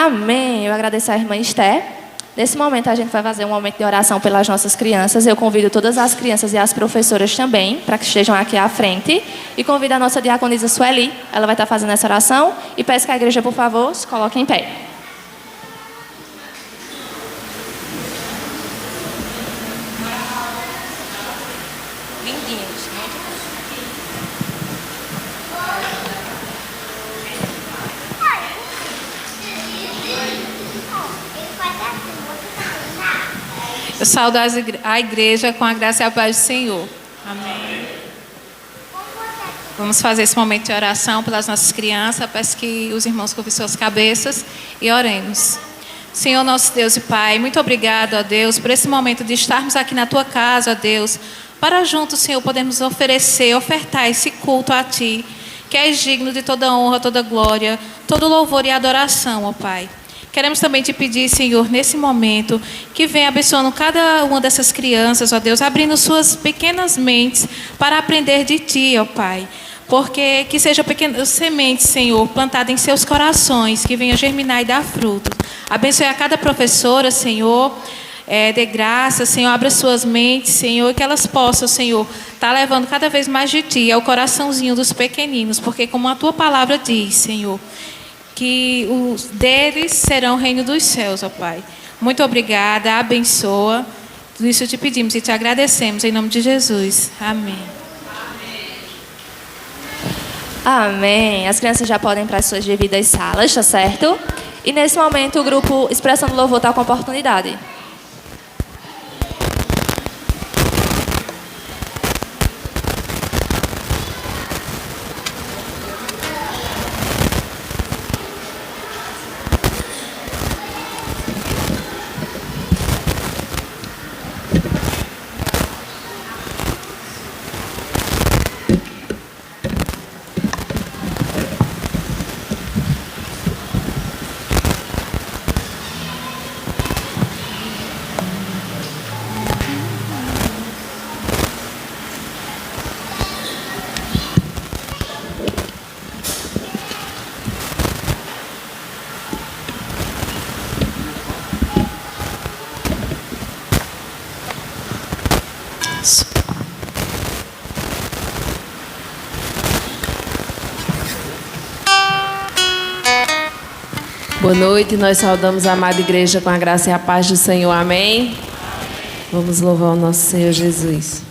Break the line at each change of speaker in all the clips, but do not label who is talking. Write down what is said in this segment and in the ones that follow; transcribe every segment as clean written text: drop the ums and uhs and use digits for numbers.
Amém. Eu agradeço à irmã Esther. Nesse momento, a gente vai fazer um momento de oração pelas nossas crianças. Eu convido todas as crianças e as professoras também para que estejam aqui à frente. E convido a nossa diaconisa Sueli. Ela vai estar fazendo essa oração. E peço que a igreja, por favor, se coloque em pé. Lindinhos.
Eu saúdo a igreja com a graça e a paz do Senhor. Amém. Vamos fazer esse momento de oração pelas nossas crianças. Peço que os irmãos curvem suas cabeças e oremos. Senhor, nosso Deus e Pai, muito obrigado, ó Deus, por esse momento de estarmos aqui na Tua casa, ó Deus, para juntos, Senhor, podermos ofertar esse culto a Ti, que és digno de toda honra, toda glória, todo louvor e adoração, ó Pai. Queremos também te pedir, Senhor, nesse momento, que venha abençoando cada uma dessas crianças, ó Deus, abrindo suas pequenas mentes para aprender de Ti, ó Pai. Porque que sejam pequenas sementes, Senhor, plantadas em seus corações, que venham germinar e dar frutos. Abençoe a cada professora, Senhor, dê graça, Senhor, abra suas mentes, Senhor, que elas possam, Senhor, estar levando cada vez mais de Ti ao coraçãozinho dos pequeninos, porque como a Tua palavra diz, Senhor, que os deles serão o reino dos céus, ó Pai. Muito obrigada, abençoa. Tudo isso te pedimos e te agradecemos, em nome de Jesus. Amém.
Amém. As crianças já podem ir para as suas devidas salas, tá certo? E nesse momento o grupo Expressão do Louvor está com a oportunidade.
Boa noite, nós saudamos a amada igreja com a graça e a paz do Senhor, amém? Vamos louvar o nosso Senhor Jesus.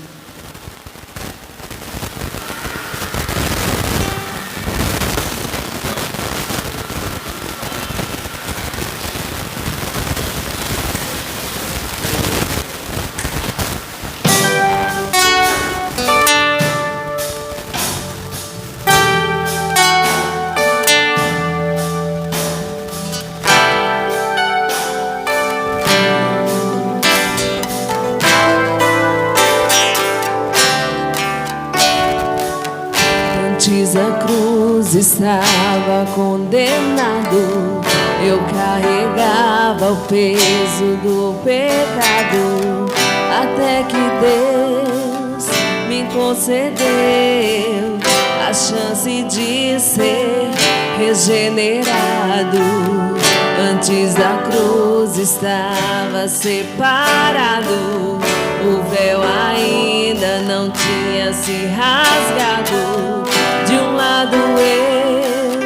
Estava condenado, eu carregava o peso do pecado, até que Deus me concedeu a chance de ser regenerado. Antes da cruz estava separado, o véu ainda não tinha se rasgado. De um lado eu,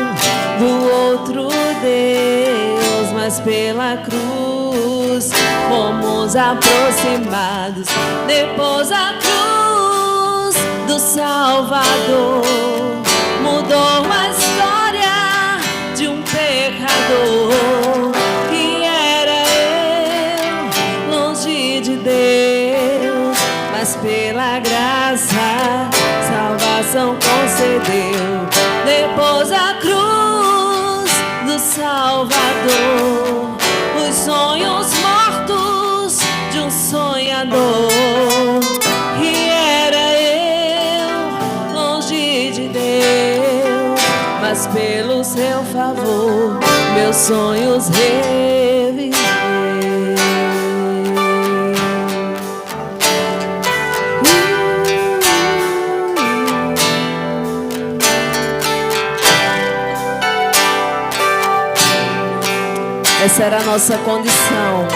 do outro Deus, mas pela cruz fomos aproximados. Depois a cruz do Salvador mudou a história de um pecador que era eu, longe de Deus, mas pela graça salvação concedeu. Depois a cruz do Salvador, os sonhos mortos de um sonhador que era eu, longe de Deus, mas pelo seu favor meus sonhos reviveu. Essa era a nossa condição.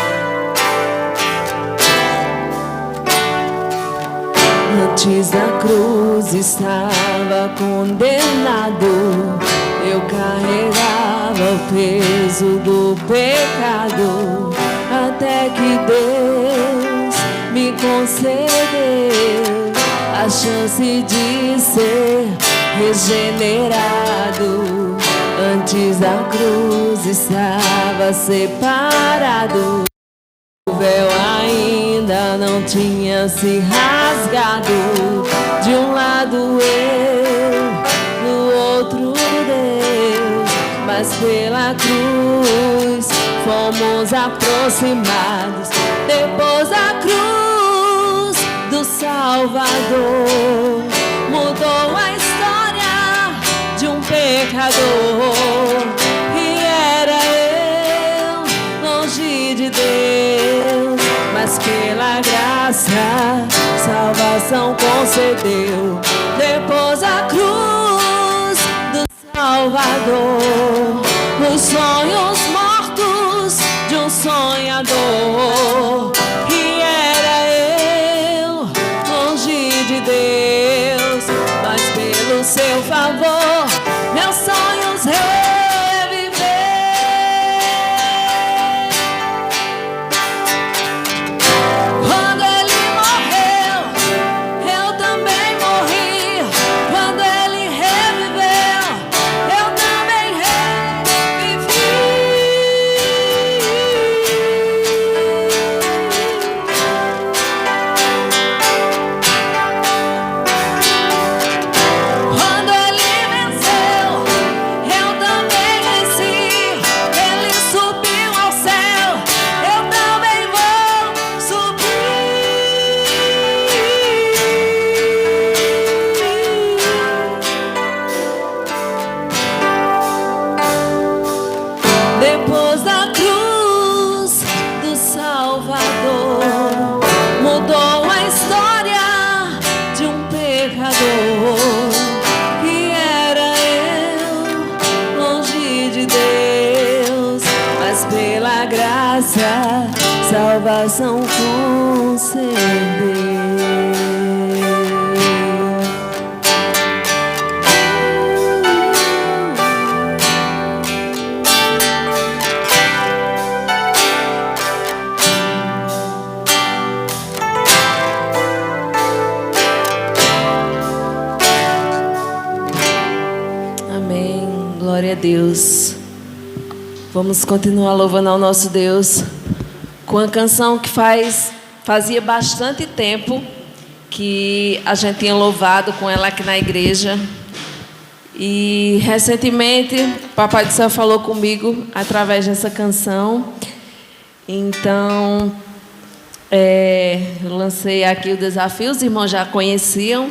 Antes da cruz estava condenado. Eu carregava o peso do pecado, até que Deus me concedeu a chance de ser regenerado. Antes da cruz estava separado. O véu ainda não tinha se rasgado. De um lado eu, do outro Deus, mas pela cruz fomos aproximados. Depois da cruz do Salvador, mudou a história de um pecador. E era eu, longe de Deus, mas pela graça salvação concedeu. Depois da cruz do Salvador, os sonhos mortos de um sonhador. E era eu, longe de Deus, mas pelo seu favor meus sonhos reviver. Quando ele morreu, eu também morri. Quando ele reviveu, eu também revivi. Quando ele venceu, eu também venci. Ele subiu ao céu, eu também vou subir. Depois da cruz do Salvador, mudou a história de um pecador. E era eu, longe de Deus, mas pela graça salvação concedeu. Amém. Glória a Deus. Vamos continuar louvando ao nosso Deus com a canção que fazia bastante tempo que a gente tinha louvado com ela aqui na igreja. E recentemente o Papai do Céu falou comigo através dessa canção. Então eu lancei aqui o desafio. Os irmãos já conheciam.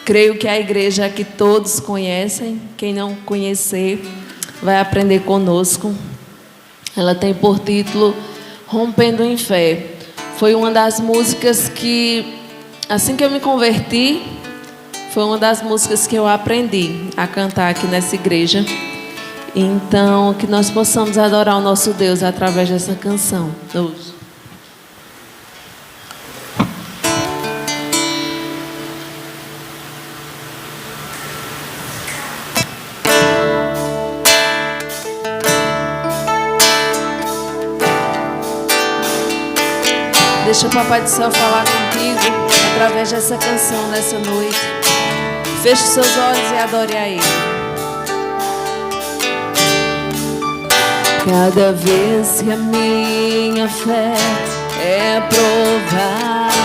Creio que a igreja aqui todos conhecem. Quem não conhecer vai aprender conosco. Ela tem por título Rompendo em Fé. Foi uma das músicas que, assim que eu me converti, foi uma das músicas que eu aprendi a cantar aqui nessa igreja. Então, que nós possamos adorar o nosso Deus através dessa canção hoje. Deixa o Papai do Céu falar contigo através dessa canção nessa noite. Feche os seus olhos e adore a Ele. Cada vez que a minha fé é provada,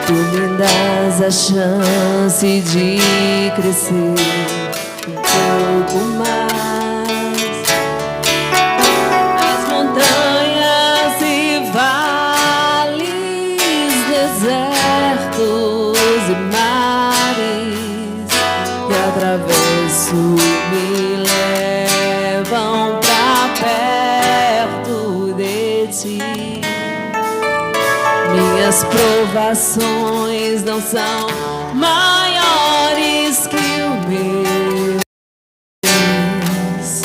Tu me dás a chance de crescer um pouco mais. Me levam pra perto de Ti. Minhas provações não são maiores que o meu Deus.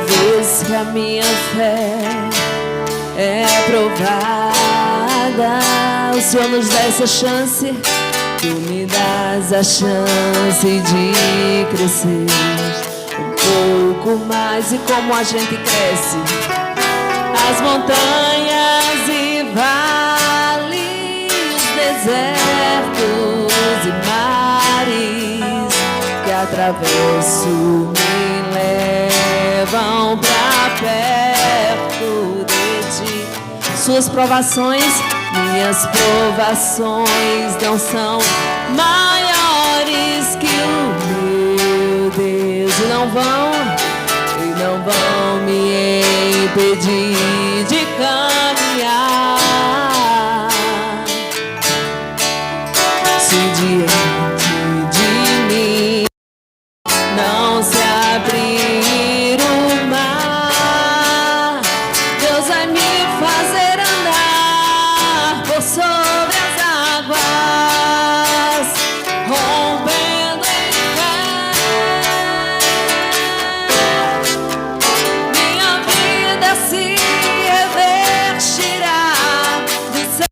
vez que a minha fé é provada, o Senhor nos dá essa chance. Tu me dás a chance de crescer um pouco mais. E como a gente cresce, as montanhas e vales, desertos e mares que atravesso me levam pra perto de ti. Suas provações, minhas provações não são maiores que o meu Deus. E não vão me impedir de caminhar. Se diante de mim não se abrir o mar, Deus vai me fazer andar por sobre as águas, rompendo em fé. Minha vida se revestirá de ser,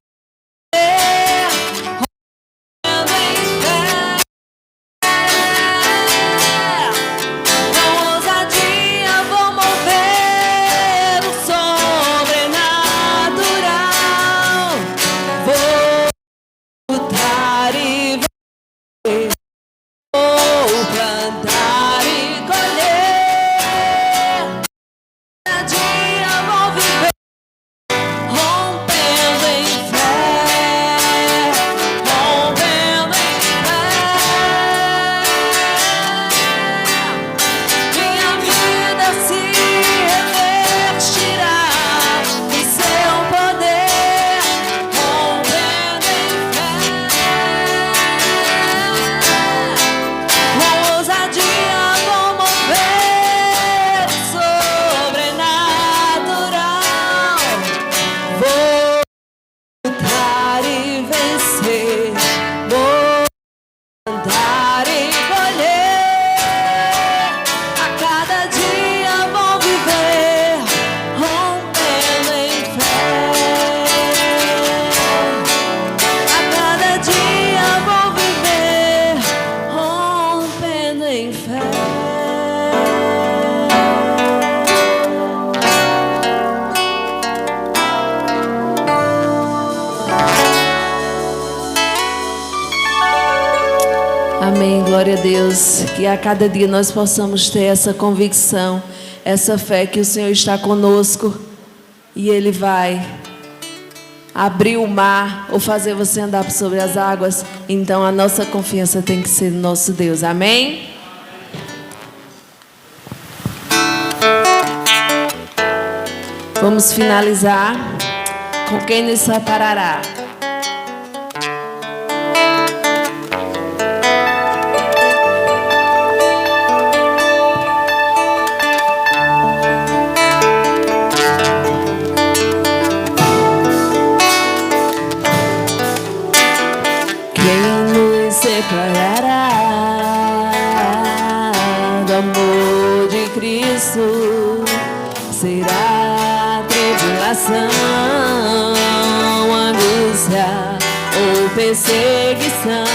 rompendo em fé. Com ousadia vou mover o sobrenatural. Vou lutar e vencer, vou plantar e colher. Cada dia vou viver rompendo em fé, rompendo em fé. Minha vida se revestirá de seu poder, rompendo em fé. Com ousadia vou mover o sobrenatural. Vou lutar e vencer, vou cantar e colher. A cada dia vou viver rompendo em fé. A cada dia vou viver rompendo em fé. Amém, glória a Deus. Que a cada dia nós possamos ter essa convicção, essa fé que o Senhor está conosco e Ele vai abrir o mar ou fazer você andar por sobre as águas. Então a nossa confiança tem que ser no nosso Deus. Amém? Vamos finalizar com quem nos separará. Quem nos separará do amor de Cristo? Será tribulação, angústia ou perseguição,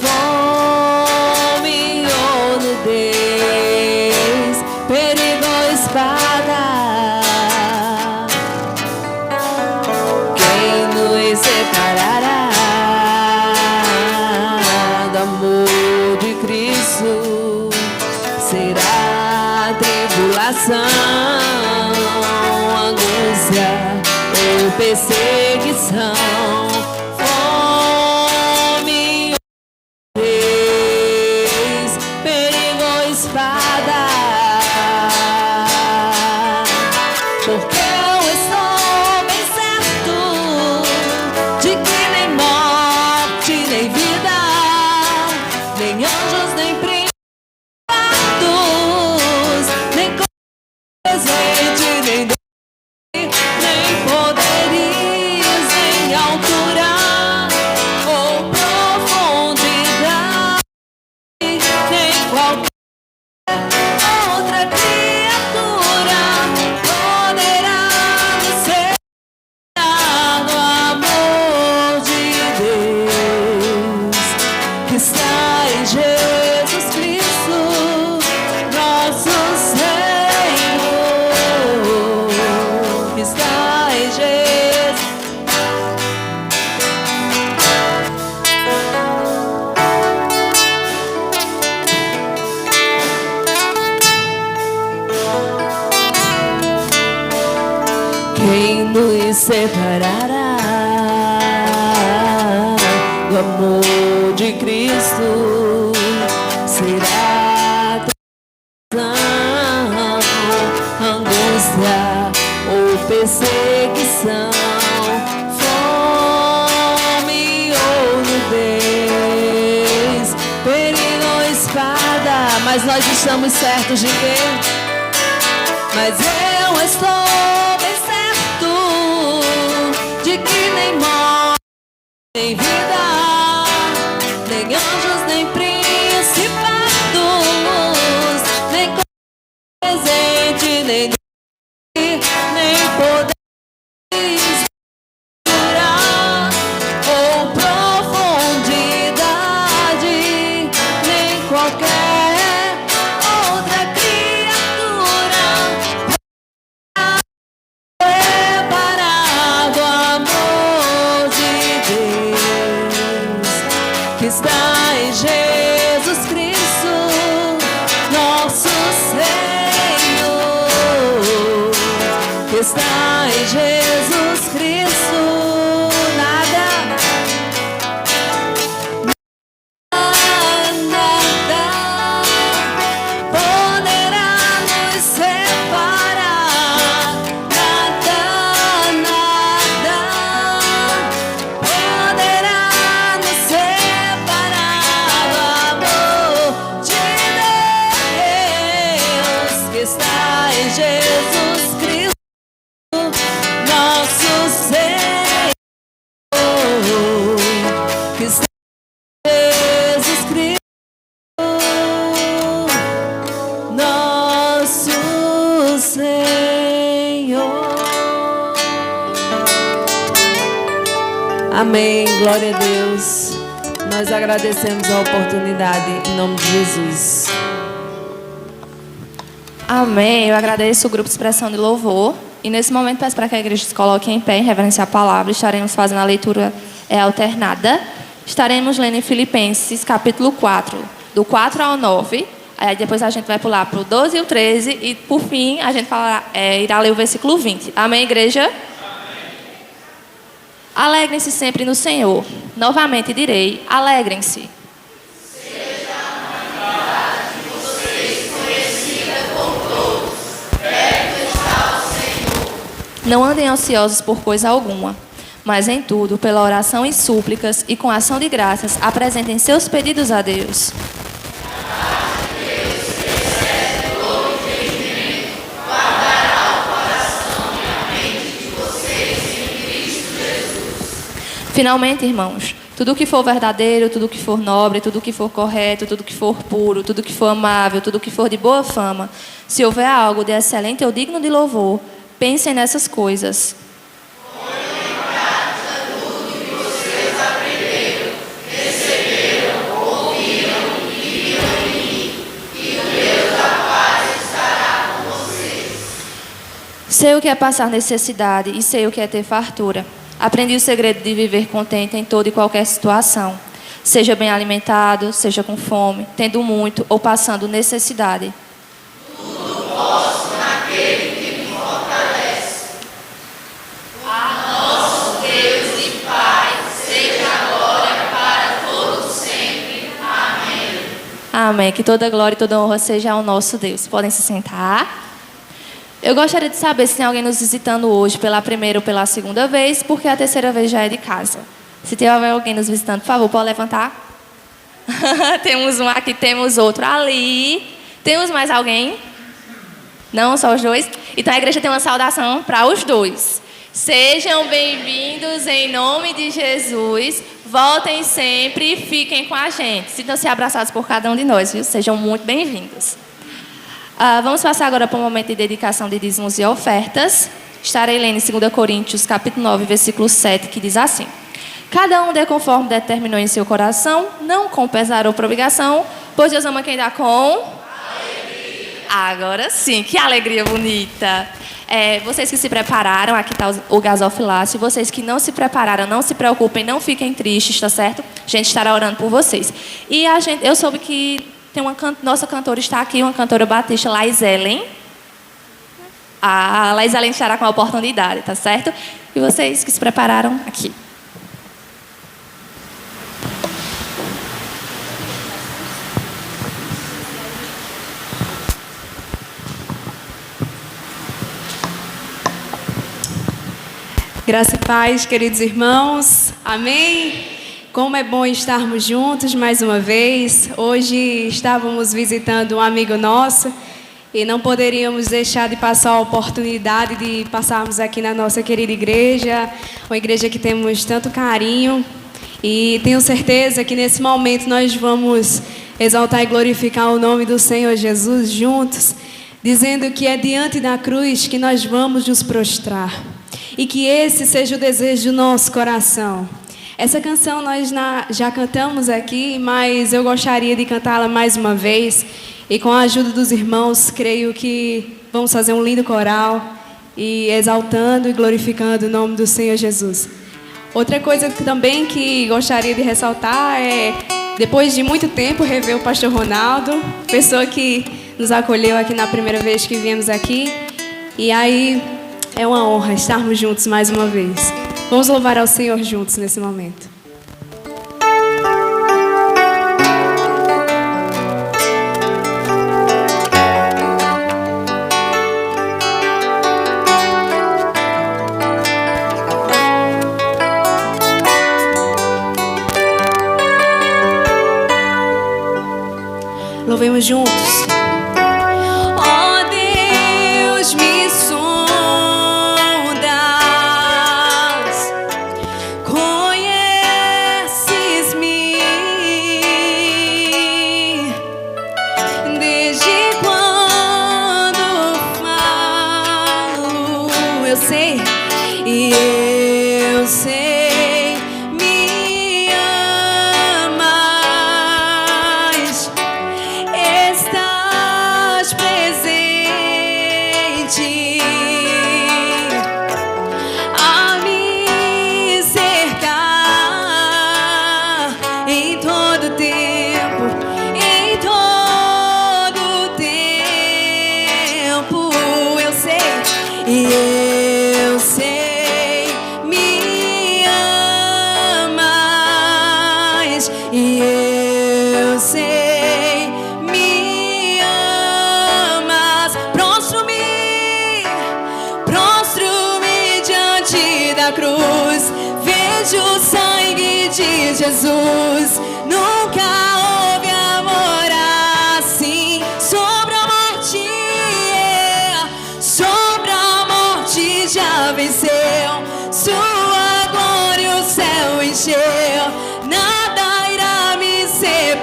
fome ou nudez, perigo ou espada? Quem nos separará do amor de Cristo? Será tribulação, angústia ou perseguição, fome ou nudez, perigo ou espada? Porque eu estou bem certo de que nem morte, nem vida, nem anjos, nem principados, nem presente, nem nem poderes, nem altura ou profundidade, nem qualquer outra criatura Quem nos separará do amor de Cristo? Será tribulação, angústia ou perseguição, fome ou nudez, perigo ou espada? Mas nós estamos certos de quê? Mas eu estou bem certo de que nem morte, nem vida, nem anjos, nem principados, nem presente, nem poder ou profundidade, nem qualquer outra criatura preparado ao amor de Deus que está em Jesus Cristo, nosso Senhor, que está em Jesus Cristo. Nada poderá nos separar. Nada poderá nos separar do amor de Deus que está em Jesus Cristo, nosso Senhor, que está em Jesus Cristo, nosso Senhor. Amém, glória a Deus. Nós agradecemos a oportunidade em nome de Jesus.
Amém. Eu agradeço o grupo Expressão de Louvor. E nesse momento peço para que a igreja se coloque em pé em reverência à palavra. Estaremos fazendo a leitura alternada. Estaremos lendo em Filipenses capítulo 4, do 4 ao 9. Aí depois a gente vai pular para o 12 e o 13. E por fim a gente irá ler o versículo 20. Amém, igreja? Amém. Alegrem-se sempre no Senhor. Novamente direi, alegrem-se. Não andem ansiosos por coisa alguma, mas em tudo, pela oração e súplicas e com ação de graças, apresentem seus pedidos a Deus. Finalmente, irmãos, tudo que for verdadeiro, tudo que for nobre, tudo que for correto, tudo que for puro, tudo que for amável, tudo que for de boa fama, se houver algo de excelente ou digno de louvor, pensem nessas coisas. Sei o que é passar necessidade e sei o que é ter fartura. Aprendi o segredo de viver contente em toda e qualquer situação. Seja bem alimentado, seja com fome, tendo muito ou passando necessidade. Tudo posso naquele que me fortalece. A nosso Deus e Pai, seja a glória para todos sempre. Amém. Amém. Que toda glória e toda honra seja ao nosso Deus. Podem se sentar. Eu gostaria de saber se tem alguém nos visitando hoje pela primeira ou pela segunda vez, porque a terceira vez já é de casa. Se tiver alguém nos visitando, por favor, pode levantar. Temos um aqui, temos outro ali. Temos mais alguém? Não, só os dois? Então a igreja tem uma saudação para os dois. Sejam bem-vindos em nome de Jesus. Voltem sempre e fiquem com a gente. Sintam-se abraçados por cada um de nós, viu? Sejam muito bem-vindos. Vamos passar agora para um momento de dedicação de dízimos e ofertas. Estarei lendo em 2 Coríntios, capítulo 9, versículo 7, que diz assim: cada um dê conforme determinou em seu coração, não com pesar ou por obrigação, pois Deus ama quem dá com alegria. Agora sim, que alegria bonita. Vocês que se prepararam, aqui está o gasofilácio. Vocês que não se prepararam, não se preocupem, não fiquem tristes, tá certo? A gente estará orando por vocês. E eu soube que nossa cantora está aqui, uma cantora batista, Laís Ellen. A Laís Além estará com a oportunidade, tá certo? E vocês que se prepararam aqui.
Graça e paz, queridos irmãos. Amém? Como é bom estarmos juntos mais uma vez. Hoje estávamos visitando um amigo nosso e não poderíamos deixar de passar a oportunidade de passarmos aqui na nossa querida igreja, uma igreja que temos tanto carinho. E tenho certeza que nesse momento nós vamos exaltar e glorificar o nome do Senhor Jesus juntos, dizendo que é diante da cruz que nós vamos nos prostrar. E que esse seja o desejo do nosso coração. Essa canção nós já cantamos aqui, mas eu gostaria de cantá-la mais uma vez. E com a ajuda dos irmãos, creio que vamos fazer um lindo coral e exaltando e glorificando o nome do Senhor Jesus. Outra coisa também que gostaria de ressaltar é, depois de muito tempo, rever o pastor Ronaldo, pessoa que nos acolheu aqui na primeira vez que viemos aqui. E aí... é uma honra estarmos juntos mais uma vez. Vamos louvar ao Senhor juntos nesse momento. Louvemos juntos. Jesus, nunca houve amor assim. Sobre a morte já venceu, sua glória o céu encheu, nada irá me separar.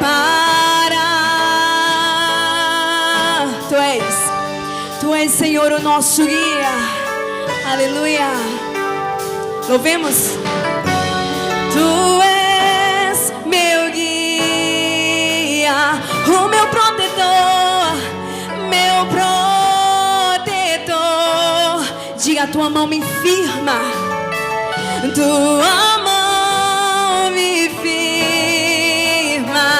Tu és Senhor o nosso guia, aleluia. Louvemos. Tu és meu guia, o meu protetor, diga, tua mão me firma, tua mão me firma,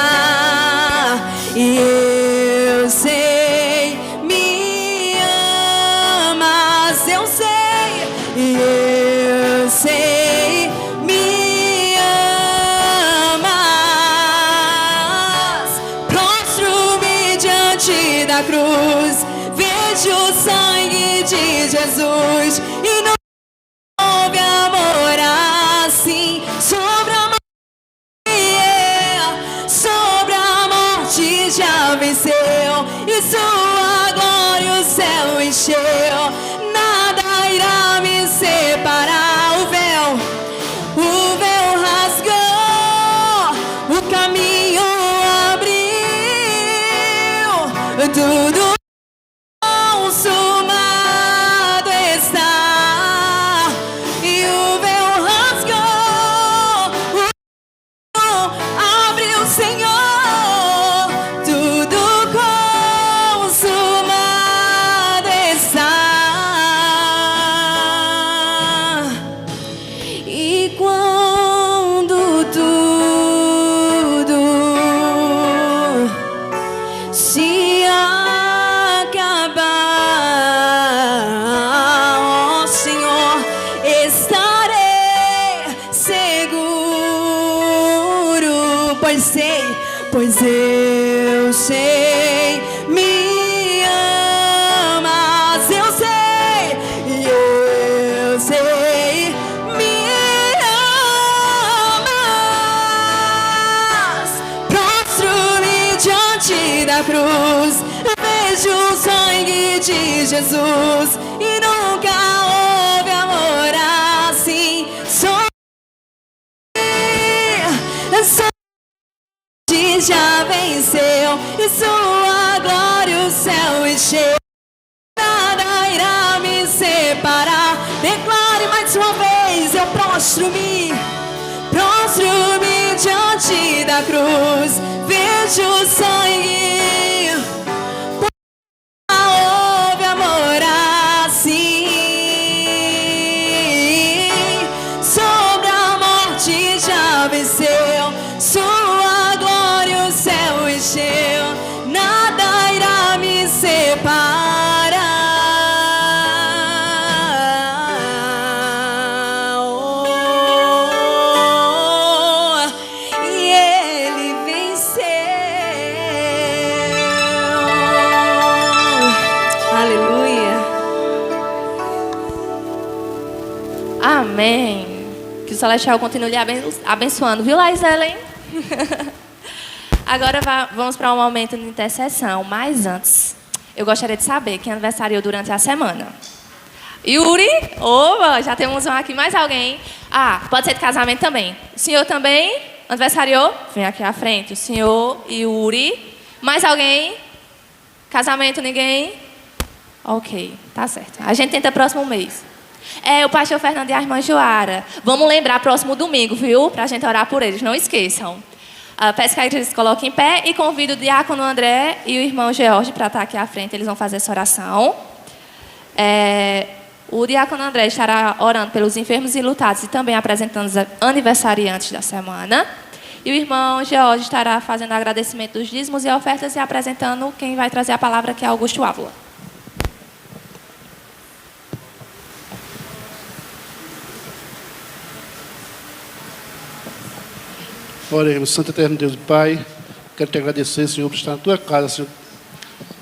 e eu sei, me amas, eu sei, e eu sei. Da cruz, vejo o sangue de Jesus e não houve amor assim. Sobre a morte já venceu e sua glória o céu encheu, nada irá me separar. O véu rasgou, o caminho tudo consumado está, e o véu rasgou, abre o Senhor, tudo consumado está.
pois eu sei, me amas, eu sei, me amas. Prostro-me diante da cruz, vejo o sangue de Jesus e nunca houve amor assim. Já venceu e sua glória o céu encheu. Nada irá me separar. Declare mais uma vez: eu prostro-me diante da cruz, vejo o sangue, houve amor assim. Sobre a morte já venceu, sua glória o céu encheu. Nada irá me separar. E ele venceu. Aleluia.
Amém. Que o Celestial continue lhe abençoando, viu, Laiselen? Agora vamos para um momento de intercessão. Mas antes, eu gostaria de saber quem aniversariou durante a semana. Yuri? Opa, já temos um aqui. Mais alguém? Ah, pode ser de casamento também. O senhor também aniversariou? Vem aqui à frente. O senhor Yuri. Mais alguém? Casamento, ninguém? Ok, tá certo. A gente tenta próximo mês. É o pastor Fernando e a irmã Joara. Vamos lembrar próximo domingo, viu? Para a gente orar por eles, não esqueçam. Peço que a igreja se coloque em pé e convido o diácono André e o irmão George para estar aqui à frente. Eles vão fazer essa oração. O diácono André estará orando pelos enfermos e lutados e também apresentando os aniversariantes da semana. E o irmão George estará fazendo agradecimento dos dízimos e ofertas e apresentando quem vai trazer a palavra, que é Augusto Ávila.
Oremos. Santo Eterno Deus e Pai, quero te agradecer, Senhor, por estar na tua casa, Senhor.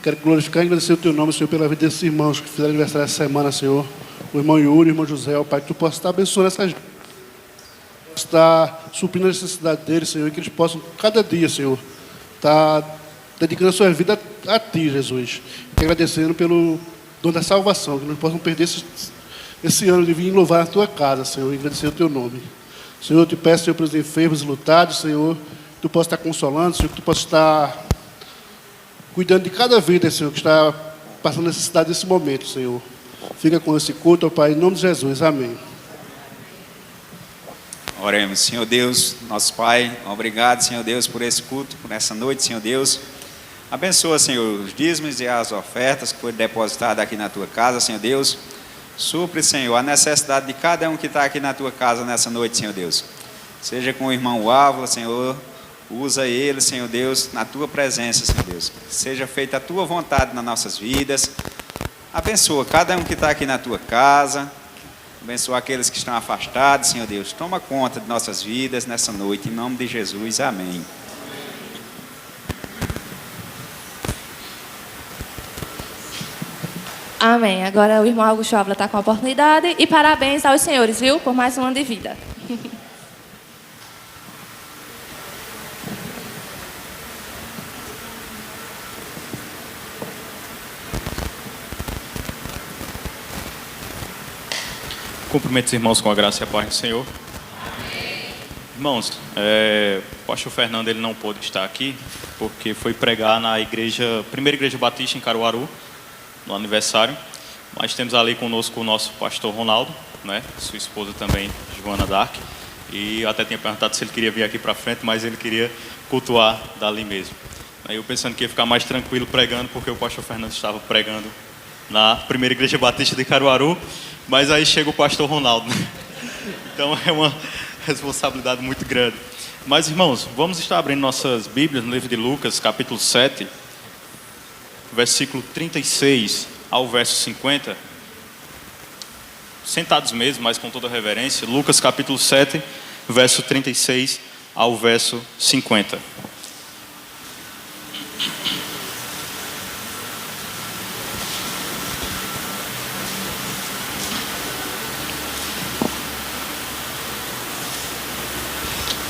Quero glorificar e agradecer o teu nome, Senhor, pela vida desses irmãos que fizeram aniversário essa semana, Senhor. O irmão Yuri, o irmão José, ó Pai, que tu possa estar abençoando essas vidas, estar suprindo a necessidade deles, Senhor, e que eles possam, cada dia, Senhor, estar dedicando a sua vida a ti, Jesus. E te agradecendo pelo dom da salvação, que não possam perder esse ano de vir louvar a tua casa, Senhor, e agradecer o teu nome. Senhor, eu te peço, Senhor, pelos enfermos e lutados, Senhor, que tu possa estar consolando, Senhor, que tu possa estar cuidando de cada vida, Senhor, que está passando necessidade nesse momento, Senhor. Fica com esse culto, ó Pai, em nome de Jesus. Amém.
Oremos. Senhor Deus, nosso Pai, obrigado, Senhor Deus, por esse culto, por essa noite, Senhor Deus. Abençoa, Senhor, os dízimos e as ofertas que foram depositadas aqui na tua casa, Senhor Deus. Supre, Senhor, a necessidade de cada um que está aqui na tua casa nessa noite, Senhor Deus. Seja com o irmão Ávila, Senhor, usa ele, Senhor Deus, na tua presença, Senhor Deus. Seja feita a tua vontade nas nossas vidas. Abençoa cada um que está aqui na tua casa. Abençoa aqueles que estão afastados, Senhor Deus. Toma conta de nossas vidas nessa noite, em nome de Jesus. Amém.
Amém. Agora o irmão Augusto Ávila está com a oportunidade. E parabéns aos senhores, viu? Por mais um ano de vida.
Cumprimento os irmãos com a graça e a paz do Senhor. Irmãos, o pastor Fernando ele não pôde estar aqui porque foi pregar na primeira igreja batista em Caruaru, no aniversário. Mas temos ali conosco o nosso pastor Ronaldo, né? Sua esposa também, Joana Dark. E eu até tinha perguntado se ele queria vir aqui para frente, mas ele queria cultuar dali mesmo. Aí eu pensando que ia ficar mais tranquilo pregando, porque o pastor Fernando estava pregando na primeira igreja batista de Caruaru, mas aí chega o pastor Ronaldo, né? Então é uma responsabilidade muito grande. Mas, irmãos, vamos estar abrindo nossas Bíblias no livro de Lucas, capítulo 7, versículo 36 ao verso 50. Sentados mesmo, mas com toda reverência. Lucas, capítulo 7, verso 36 ao verso 50.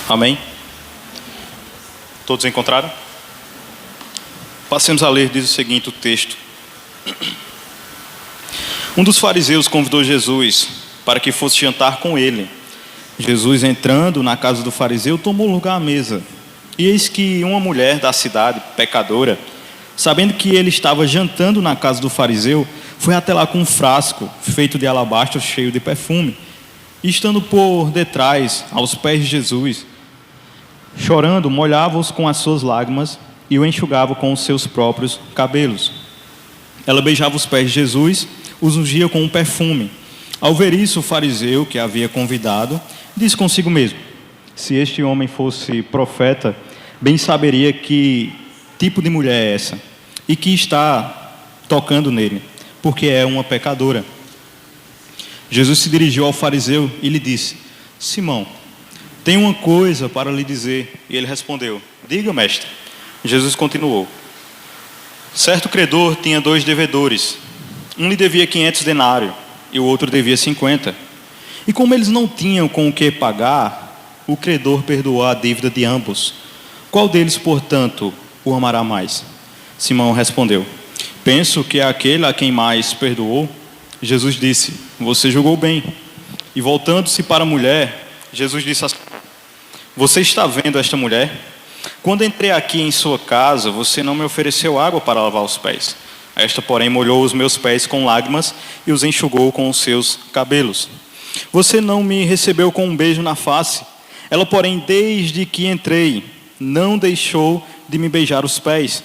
Amém? Todos encontraram? Passemos a ler, diz o seguinte o texto. Um dos fariseus convidou Jesus para que fosse jantar com ele. Jesus, entrando na casa do fariseu, tomou lugar à mesa. E eis que uma mulher da cidade, pecadora, sabendo que ele estava jantando na casa do fariseu, foi até lá com um frasco feito de alabastro cheio de perfume. E estando por detrás, aos pés de Jesus, chorando, molhava-os com as suas lágrimas e o enxugava com os seus próprios cabelos. Ela beijava os pés de Jesus, os ungia com um perfume. Ao ver isso, o fariseu que a havia convidado disse consigo mesmo: se este homem fosse profeta, bem saberia que tipo de mulher é essa e que está tocando nele, porque é uma pecadora. Jesus se dirigiu ao fariseu e lhe disse: Simão, tenho uma coisa para lhe dizer. E ele respondeu: diga, mestre. Jesus continuou: certo credor tinha 2 devedores. Um lhe devia 500 denários e o outro devia 50. E como eles não tinham com o que pagar, o credor perdoou a dívida de ambos. Qual deles, portanto, o amará mais? Simão respondeu: penso que é aquele a quem mais perdoou. Jesus disse: você julgou bem. E voltando-se para a mulher, Jesus disse assim: você está vendo esta mulher? Quando entrei aqui em sua casa, você não me ofereceu água para lavar os pés. Esta, porém, molhou os meus pés com lágrimas e os enxugou com os seus cabelos. Você não me recebeu com um beijo na face. Ela, porém, desde que entrei, não deixou de me beijar os pés.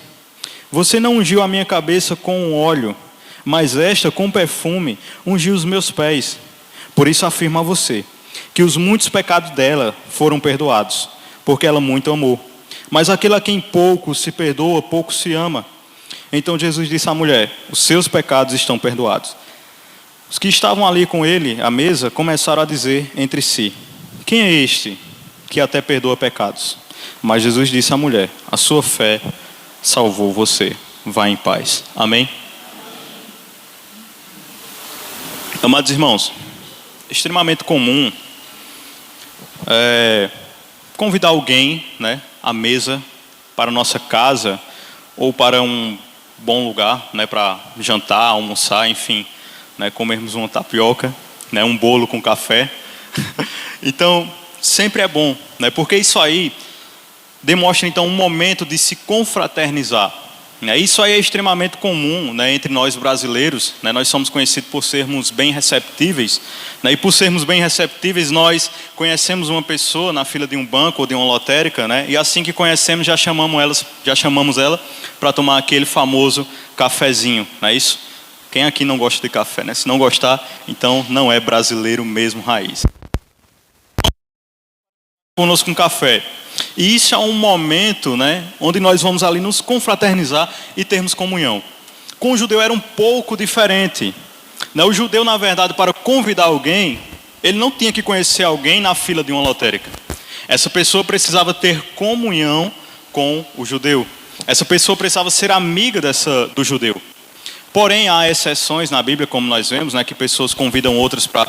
Você não ungiu a minha cabeça com óleo, mas esta, com perfume, ungiu os meus pés. Por isso afirmo a você que os muitos pecados dela foram perdoados, porque ela muito amou. Mas aquele a quem pouco se perdoa, pouco se ama. Então Jesus disse à mulher: os seus pecados estão perdoados. Os que estavam ali com ele, à mesa, começaram a dizer entre si: quem é este que até perdoa pecados? Mas Jesus disse à mulher: a sua fé salvou você. Vá em paz. Amém? Amados irmãos, extremamente comum convidar alguém, né, à mesa para a nossa casa ou para um bom lugar, né, para jantar, almoçar, enfim, né, comermos uma tapioca, né, um bolo com café. Então, sempre é bom, né, porque isso aí demonstra então um momento de se confraternizar. Isso aí é extremamente comum, né, entre nós brasileiros, né, nós somos conhecidos por sermos bem receptíveis, né, e por sermos bem receptíveis nós conhecemos uma pessoa na fila de um banco ou de uma lotérica, né, e assim que conhecemos já chamamos ela para tomar aquele famoso cafezinho, não é isso? Quem aqui não gosta de café, né? Se não gostar, então não é brasileiro mesmo raiz. Conosco com café. E isso é um momento, né, onde nós vamos ali nos confraternizar e termos comunhão. Com o judeu era um pouco diferente. O judeu, na verdade, para convidar alguém, ele não tinha que conhecer alguém na fila de uma lotérica. Essa pessoa precisava ter comunhão com o judeu. Essa pessoa precisava ser amiga do judeu. Porém, há exceções na Bíblia, como nós vemos, né, que pessoas convidam outras para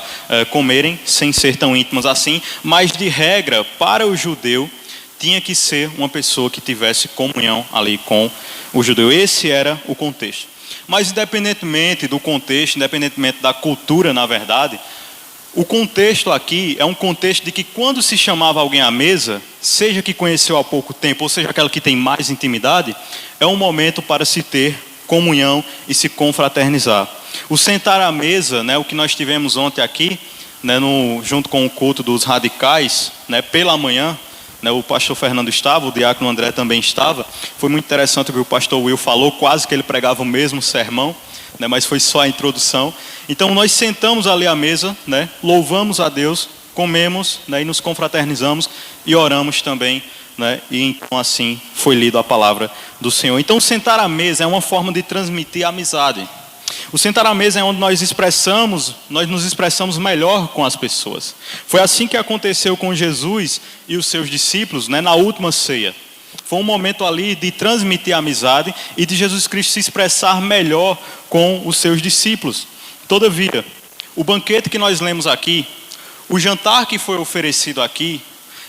comerem, sem ser tão íntimas assim. Mas, de regra, para o judeu, tinha que ser uma pessoa que tivesse comunhão ali com o judeu. Esse era o contexto. Mas independentemente do contexto, independentemente da cultura, na verdade, o contexto aqui é um contexto de que quando se chamava alguém à mesa, seja que conheceu há pouco tempo, ou seja aquela que tem mais intimidade, é um momento para se ter comunhão e se confraternizar. O sentar à mesa, né, o que nós tivemos ontem aqui, né, junto com o culto dos radicais, né, pela manhã, né, o pastor Fernando estava, o diácono André também estava. Foi muito interessante o que o pastor Will falou, quase que ele pregava o mesmo sermão, né, mas foi só a introdução. Então nós sentamos ali à mesa, né, louvamos a Deus, comemos, né, e nos confraternizamos e oramos também, né, e então assim foi lida a palavra do Senhor. Então sentar à mesa é uma forma de transmitir amizade. O sentar à mesa é onde nós nos expressamos melhor com as pessoas. Foi assim que aconteceu com Jesus e os seus discípulos, né, na última ceia. Foi um momento ali de transmitir amizade e de Jesus Cristo se expressar melhor com os seus discípulos. Todavia, o banquete que nós lemos aqui, o jantar que foi oferecido aqui,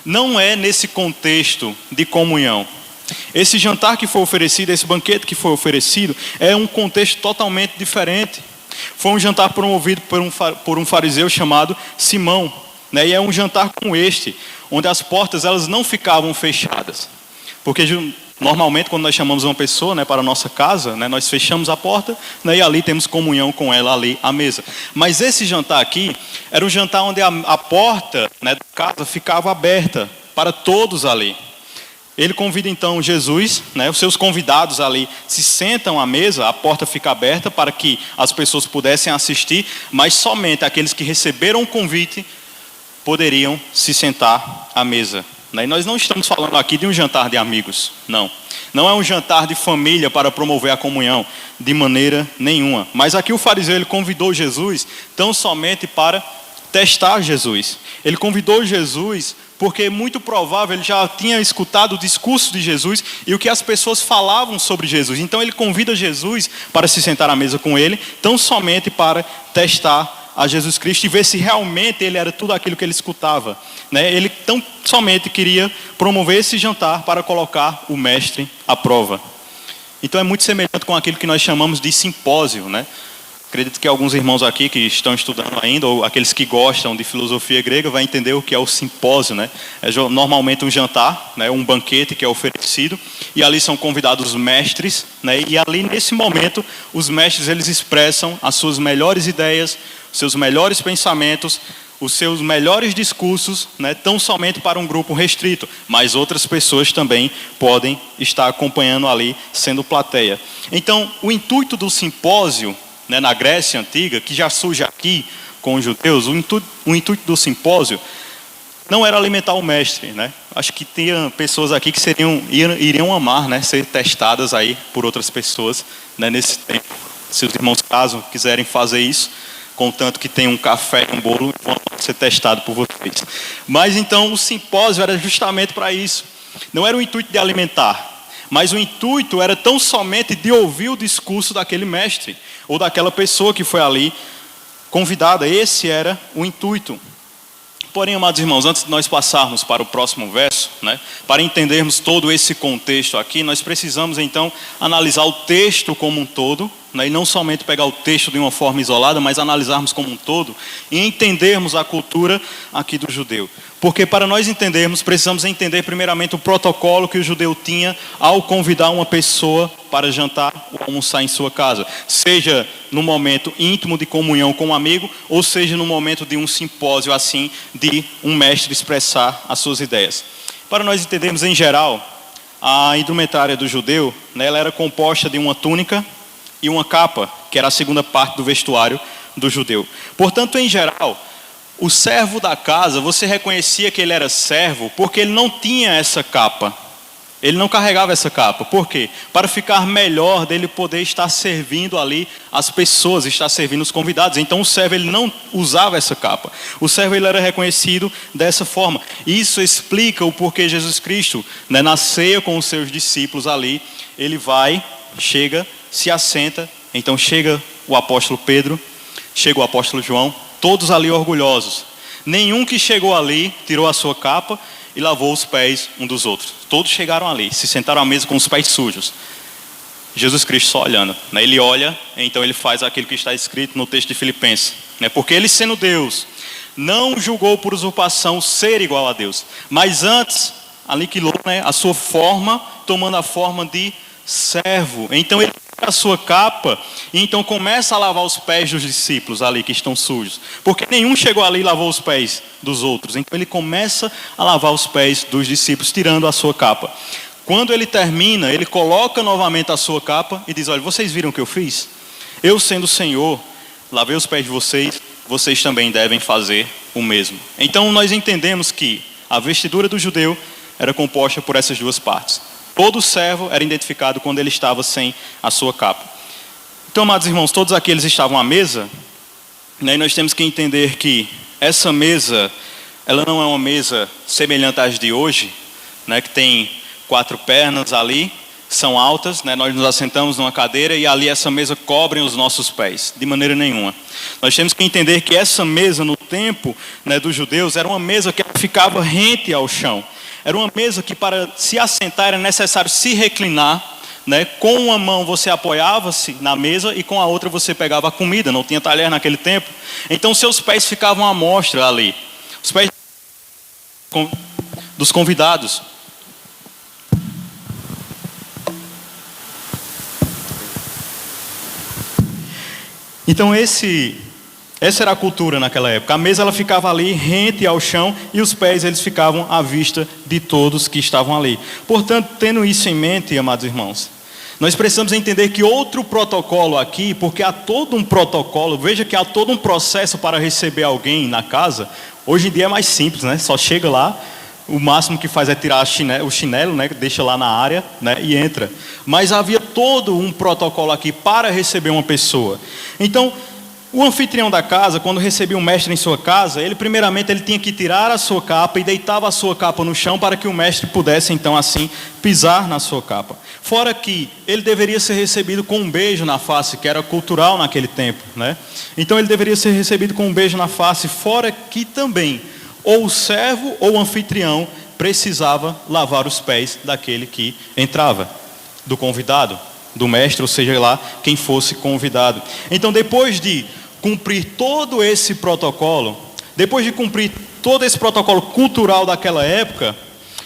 não é nesse contexto de comunhão. Esse jantar que foi oferecido, esse banquete que foi oferecido, é um contexto totalmente diferente. Foi um jantar promovido por um fariseu chamado Simão, né? E é um jantar como este, onde as portas elas não ficavam fechadas. Porque normalmente quando nós chamamos uma pessoa, né, para a nossa casa, né, nós fechamos a porta, né, e ali temos comunhão com ela ali à mesa. Mas esse jantar aqui era um jantar onde a porta, né, da casa ficava aberta para todos ali. Ele convida então Jesus, né, os seus convidados ali se sentam à mesa, a porta fica aberta para que as pessoas pudessem assistir, mas somente aqueles que receberam o convite poderiam se sentar à mesa. E nós não estamos falando aqui de um jantar de amigos, não. Não é um jantar de família para promover a comunhão, de maneira nenhuma. Mas aqui o fariseu ele convidou Jesus tão somente para testar Jesus. Ele convidou Jesus porque é muito provável ele já tinha escutado o discurso de Jesus e o que as pessoas falavam sobre Jesus. Então ele convida Jesus para se sentar à mesa com ele, tão somente para testar a Jesus Cristo e ver se realmente ele era tudo aquilo que ele escutava, né? Ele tão somente queria promover esse jantar para colocar o mestre à prova. Então é muito semelhante com aquilo que nós chamamos de simpósio, né? Acredito que alguns irmãos aqui que estão estudando ainda, ou aqueles que gostam de filosofia grega, vai entender o que é o simpósio, né? É normalmente um jantar, né? Um banquete que é oferecido, e ali são convidados mestres, né? E ali nesse momento, os mestres eles expressam as suas melhores ideias, os seus melhores pensamentos, os seus melhores discursos, né? Tão somente para um grupo restrito, mas outras pessoas também podem estar acompanhando ali, sendo plateia. Então, o intuito do simpósio, né, na Grécia Antiga, que já surge aqui com os judeus, o intuito do simpósio não era alimentar o mestre, né? Acho que tinha pessoas aqui que iriam amar, né, ser testadas aí por outras pessoas, né, nesse tempo. Se os irmãos, caso quiserem fazer isso, contanto que tenham um café e um bolo, vão ser testados por vocês. Mas então o simpósio era justamente para isso. Não era o intuito de alimentar, mas o intuito era tão somente de ouvir o discurso daquele mestre, ou daquela pessoa que foi ali convidada. Esse era o intuito. Porém, amados irmãos, antes de nós passarmos para o próximo verso, né, para entendermos todo esse contexto aqui, nós precisamos então analisar o texto como um todo, né, e não somente pegar o texto de uma forma isolada, mas analisarmos como um todo e entendermos a cultura aqui do judeu. Porque para nós entendermos, precisamos entender primeiramente o protocolo que o judeu tinha ao convidar uma pessoa para jantar ou almoçar em sua casa. Seja no momento íntimo de comunhão com um amigo, ou seja no momento de um simpósio assim, de um mestre expressar as suas ideias. Para nós entendermos em geral, a indumentária do judeu, né, ela era composta de uma túnica e uma capa, que era a segunda parte do vestuário do judeu. Portanto, em geral, o servo da casa, você reconhecia que ele era servo porque ele não tinha essa capa. Ele não carregava essa capa. Por quê? Para ficar melhor dele poder estar servindo ali as pessoas, estar servindo os convidados. Então o servo ele não usava essa capa. O servo ele era reconhecido dessa forma. Isso explica o porquê Jesus Cristo, né, na ceia com os seus discípulos ali, ele vai, chega, se assenta. Então chega o apóstolo Pedro, chega o apóstolo João, todos ali orgulhosos. Nenhum que chegou ali tirou a sua capa e lavou os pés um dos outros. Todos chegaram ali, se sentaram à mesa com os pés sujos. Jesus Cristo só olhando, né? Ele olha, então ele faz aquilo que está escrito no texto de Filipenses, né? Porque ele, sendo Deus, não julgou por usurpação ser igual a Deus, mas antes aniquilou, né, a sua forma, tomando a forma de servo. Então ele a sua capa e então começa a lavar os pés dos discípulos ali que estão sujos, porque nenhum chegou ali e lavou os pés dos outros. Então ele começa a lavar os pés dos discípulos, tirando a sua capa. Quando ele termina, ele coloca novamente a sua capa e diz: olha, vocês viram o que eu fiz? Eu, sendo o Senhor, lavei os pés de vocês, vocês também devem fazer o mesmo. Então nós entendemos que a vestidura do judeu era composta por essas duas partes. Todo servo era identificado quando ele estava sem a sua capa. Então, amados irmãos, todos aqueles estavam à mesa, né, e nós temos que entender que essa mesa, ela não é uma mesa semelhante às de hoje, né, que tem 4 pernas ali, são altas, né, nós nos assentamos numa cadeira e ali essa mesa cobre os nossos pés, de maneira nenhuma. Nós temos que entender que essa mesa no tempo, né, dos judeus, era uma mesa que ficava rente ao chão. Era uma mesa que para se assentar era necessário se reclinar, né? Com uma mão você apoiava-se na mesa e com a outra você pegava a comida, não tinha talher naquele tempo. Então seus pés ficavam à mostra ali, os pés dos convidados. Então essa era a cultura naquela época. A mesa ela ficava ali rente ao chão e os pés eles ficavam à vista de todos que estavam ali. Portanto, tendo isso em mente, amados irmãos, nós precisamos entender que outro protocolo aqui, porque há todo um protocolo, veja que há todo um processo para receber alguém na casa. Hoje em dia é mais simples, né? Só chega lá, o máximo que faz é tirar o chinelo, né? Deixa lá na área, né? E entra. Mas havia todo um protocolo aqui para receber uma pessoa. Então, o anfitrião da casa, quando recebia um mestre em sua casa, ele primeiramente ele tinha que tirar a sua capa e deitava a sua capa no chão para que o mestre pudesse então assim pisar na sua capa. Fora que ele deveria ser recebido com um beijo na face, que era cultural naquele tempo, né? Então ele deveria ser recebido com um beijo na face, fora que também ou o servo ou o anfitrião precisava lavar os pés daquele que entrava, do convidado, do mestre, ou seja lá quem fosse convidado. Então depois de cumprir todo esse protocolo, depois de cumprir todo esse protocolo cultural daquela época,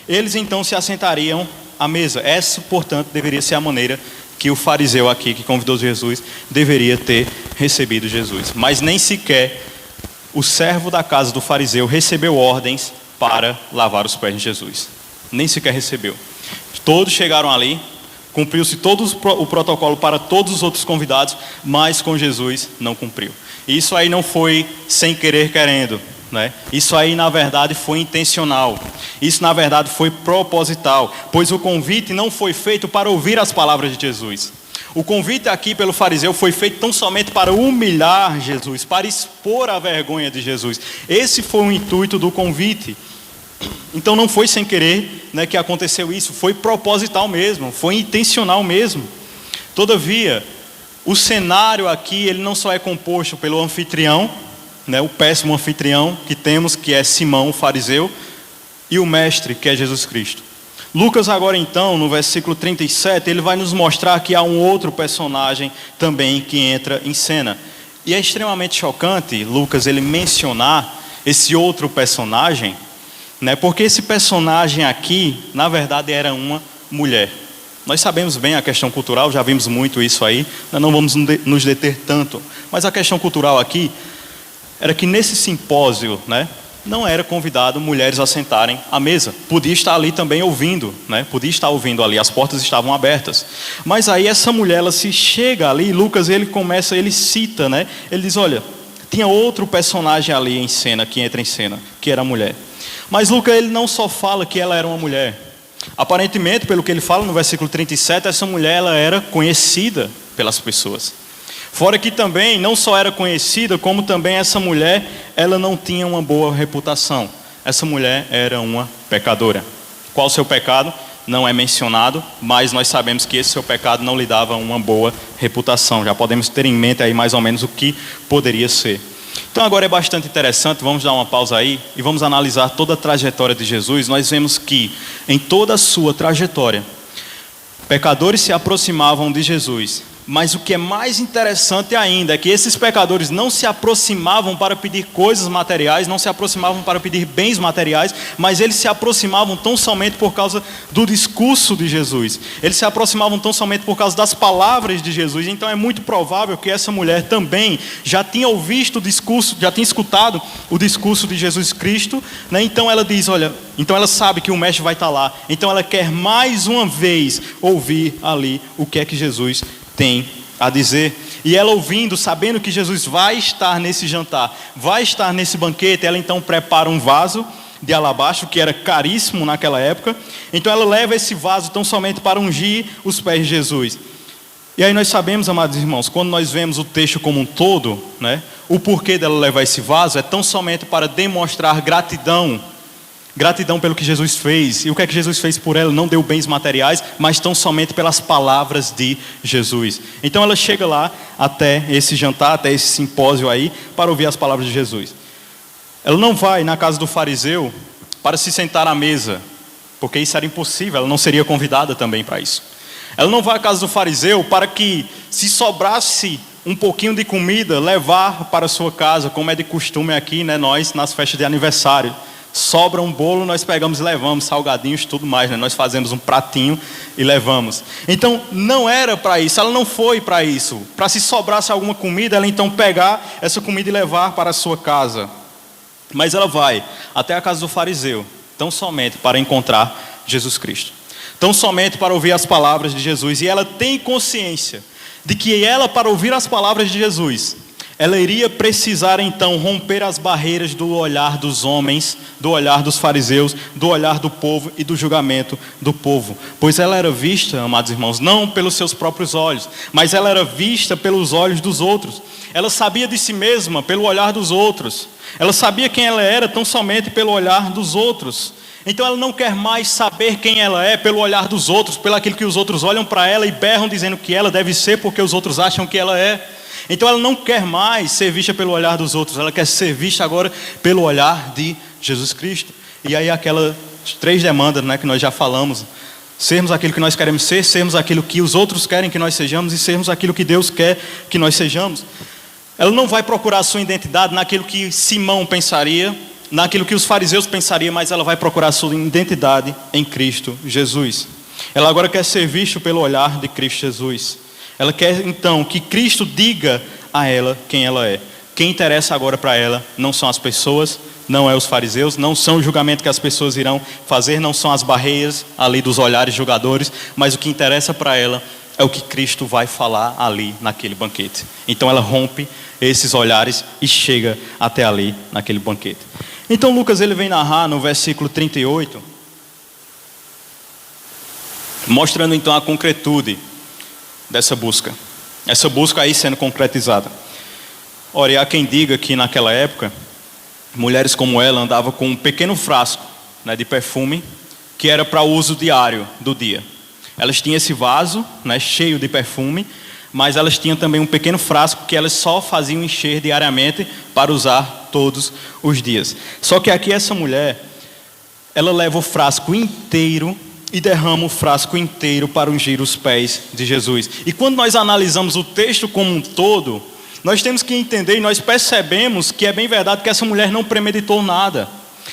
eles então se assentariam à mesa. Essa, portanto, deveria ser a maneira que o fariseu aqui, que convidou Jesus, deveria ter recebido Jesus. Mas nem sequer o servo da casa do fariseu recebeu ordens para lavar os pés de Jesus. Nem sequer recebeu. Todos chegaram ali, cumpriu-se todo o protocolo para todos os outros convidados, mas com Jesus não cumpriu. Isso aí não foi sem querer querendo, né? Isso aí na verdade foi intencional. Isso na verdade foi proposital, pois o convite não foi feito para ouvir as palavras de Jesus. O convite aqui pelo fariseu foi feito tão somente para humilhar Jesus, para expor a vergonha de Jesus. Esse foi o intuito do convite. Então não foi sem querer, né, que aconteceu isso, foi proposital mesmo, foi intencional mesmo. Todavia, o cenário aqui, ele não só é composto pelo anfitrião, né, o péssimo anfitrião que temos, que é Simão, o fariseu, e o mestre, que é Jesus Cristo. Lucas agora então, no versículo 37, ele vai nos mostrar que há um outro personagem também que entra em cena. E é extremamente chocante, Lucas, ele mencionar esse outro personagem, né, porque esse personagem aqui, na verdade, era uma mulher. Nós sabemos bem a questão cultural, já vimos muito isso aí, nós não vamos nos deter tanto. Mas a questão cultural aqui era que nesse simpósio, né, não era convidado mulheres a sentarem à mesa. Podia estar ali também ouvindo, né, podia estar ouvindo ali, as portas estavam abertas. Mas aí essa mulher, ela se chega ali, Lucas, ele cita, né, ele diz, olha, tinha outro personagem ali em cena, que entra em cena, que era a mulher. Mas Lucas, ele não só fala que ela era uma mulher. Aparentemente, pelo que ele fala no versículo 37, essa mulher ela era conhecida pelas pessoas. Fora que também, não só era conhecida, como também essa mulher, ela não tinha uma boa reputação. Essa mulher era uma pecadora. Qual o seu pecado? Não é mencionado, mas nós sabemos que esse seu pecado não lhe dava uma boa reputação. Já podemos ter em mente aí mais ou menos o que poderia ser. Então agora é bastante interessante, vamos dar uma pausa aí e vamos analisar toda a trajetória de Jesus. Nós vemos que em toda a sua trajetória, pecadores se aproximavam de Jesus. Mas o que é mais interessante ainda é que esses pecadores não se aproximavam para pedir coisas materiais, não se aproximavam para pedir bens materiais, mas eles se aproximavam tão somente por causa do discurso de Jesus. Eles se aproximavam tão somente por causa das palavras de Jesus. Então é muito provável que essa mulher também já tinha ouvido o discurso, já tinha escutado o discurso de Jesus Cristo, né? Então ela diz, olha, então ela sabe que o mestre vai estar lá. Então ela quer mais uma vez ouvir ali o que é que Jesus tem a dizer. E ela ouvindo, sabendo que Jesus vai estar nesse jantar, vai estar nesse banquete, ela então prepara um vaso de alabastro, que era caríssimo naquela época. Então ela leva esse vaso tão somente para ungir os pés de Jesus. E aí nós sabemos, amados irmãos, quando nós vemos o texto como um todo, né, o porquê dela levar esse vaso é tão somente para demonstrar gratidão. Gratidão pelo que Jesus fez. E o que é que Jesus fez por ela? Não deu bens materiais, mas tão somente pelas palavras de Jesus. Então ela chega lá até esse jantar, até esse simpósio aí, para ouvir as palavras de Jesus. Ela não vai na casa do fariseu para se sentar à mesa, porque isso era impossível, ela não seria convidada também para isso. Ela não vai à casa do fariseu para que, se sobrasse um pouquinho de comida, levar para a sua casa, como é de costume aqui, né, nós, nas festas de aniversário. Sobra um bolo, nós pegamos e levamos, salgadinhos, tudo mais, né? Nós fazemos um pratinho e levamos. Então, não era para isso, ela não foi para isso. Para se sobrasse alguma comida, ela então pegar essa comida e levar para a sua casa. Mas ela vai até a casa do fariseu, tão somente para encontrar Jesus Cristo. Tão somente para ouvir as palavras de Jesus. E ela tem consciência de que ela, para ouvir as palavras de Jesus, ela iria precisar então romper as barreiras do olhar dos homens, do olhar dos fariseus, do olhar do povo e do julgamento do povo. Pois ela era vista, amados irmãos, não pelos seus próprios olhos, mas ela era vista pelos olhos dos outros. Ela sabia de si mesma pelo olhar dos outros. Ela sabia quem ela era tão somente pelo olhar dos outros. Então ela não quer mais saber quem ela é pelo olhar dos outros, pelo aquilo que os outros olham para ela e berram dizendo que ela deve ser porque os outros acham que ela é. Então ela não quer mais ser vista pelo olhar dos outros, ela quer ser vista agora pelo olhar de Jesus Cristo. E aí aquelas 3 demandas, né, que nós já falamos: sermos aquilo que nós queremos ser, sermos aquilo que os outros querem que nós sejamos e sermos aquilo que Deus quer que nós sejamos. Ela não vai procurar a sua identidade naquilo que Simão pensaria, naquilo que os fariseus pensariam, mas ela vai procurar a sua identidade em Cristo Jesus. Ela agora quer ser vista pelo olhar de Cristo Jesus. Ela quer então que Cristo diga a ela quem ela é. Quem interessa agora para ela não são as pessoas, não é os fariseus, não são o julgamento que as pessoas irão fazer, não são as barreiras ali dos olhares julgadores, mas o que interessa para ela é o que Cristo vai falar ali naquele banquete. Então ela rompe esses olhares e chega até ali naquele banquete. Então Lucas ele vem narrar no versículo 38, mostrando então a concretude dessa busca. Essa busca aí sendo concretizada. Ora, e há quem diga que naquela época, mulheres como ela andavam com um pequeno frasco, né, de perfume, que era para uso diário do dia. Elas tinham esse vaso, né, cheio de perfume, mas elas tinham também um pequeno frasco que elas só faziam encher diariamente para usar todos os dias. Só que aqui essa mulher, ela leva o frasco inteiro e derrama o frasco inteiro para ungir os pés de Jesus. E quando nós analisamos o texto como um todo, nós temos que entender e nós percebemos que é bem verdade que essa mulher não premeditou nada.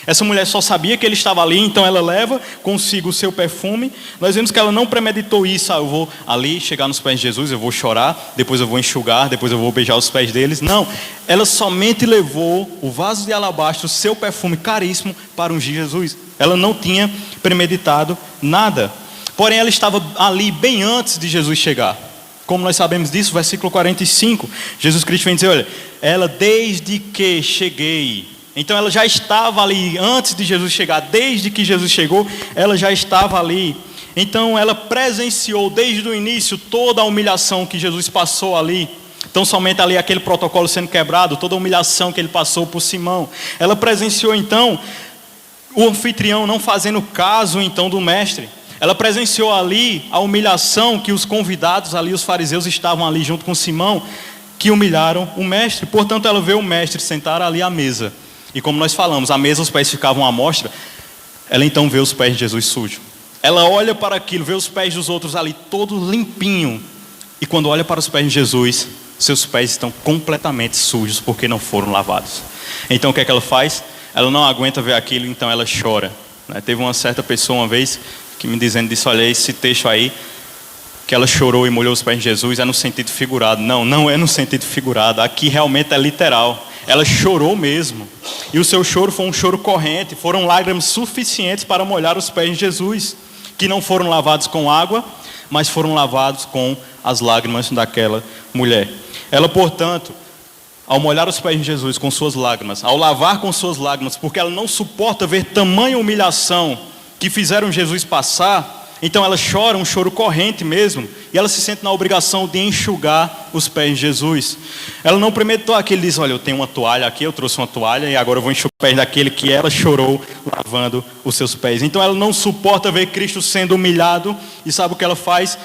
Essa mulher só sabia que ele estava ali, então ela leva consigo o seu perfume. Nós vemos que ela não premeditou isso: eu vou ali chegar nos pés de Jesus, eu vou chorar, depois eu vou enxugar, depois eu vou beijar os pés deles. Não, ela somente levou o vaso de alabastro, o seu perfume caríssimo, para ungir Jesus. Ela não tinha premeditado nada. Porém, ela estava ali bem antes de Jesus chegar. Como nós sabemos disso, versículo 45, Jesus Cristo vem dizer: olha, ela desde que cheguei. Então ela já estava ali antes de Jesus chegar. Desde que Jesus chegou, ela já estava ali. Então ela presenciou desde o início toda a humilhação que Jesus passou ali. Então somente ali aquele protocolo sendo quebrado, toda a humilhação que ele passou por Simão. Ela presenciou então o anfitrião não fazendo caso então do mestre. Ela presenciou ali a humilhação que os convidados ali, os fariseus, estavam ali junto com Simão, que humilharam o mestre. Portanto ela vê o mestre sentar ali à mesa. E como nós falamos, à mesa os pés ficavam à mostra. Ela então vê os pés de Jesus sujos. Ela olha para aquilo, vê os pés dos outros ali todo limpinho. E quando olha para os pés de Jesus, seus pés estão completamente sujos porque não foram lavados. Então o que é que ela faz? Ela não aguenta ver aquilo, então ela chora. Teve uma certa pessoa uma vez que me disse: olha, esse texto aí, que ela chorou e molhou os pés de Jesus, é no sentido figurado. Não, não é no sentido figurado. Aqui realmente é literal. Ela chorou mesmo. E o seu choro foi um choro corrente. Foram lágrimas suficientes para molhar os pés de Jesus, que não foram lavados com água, mas foram lavados com as lágrimas daquela mulher. Ela, portanto, ao molhar os pés de Jesus com suas lágrimas, ao lavar com suas lágrimas, porque ela não suporta ver tamanha humilhação que fizeram Jesus passar, então ela chora um choro corrente mesmo, e ela se sente na obrigação de enxugar os pés de Jesus. Ela não premeditou aquilo, diz: olha, eu tenho uma toalha aqui, eu trouxe uma toalha e agora eu vou enxugar os pés daquele que ela chorou lavando os seus pés. Então ela não suporta ver Cristo sendo humilhado, e sabe o que ela faz?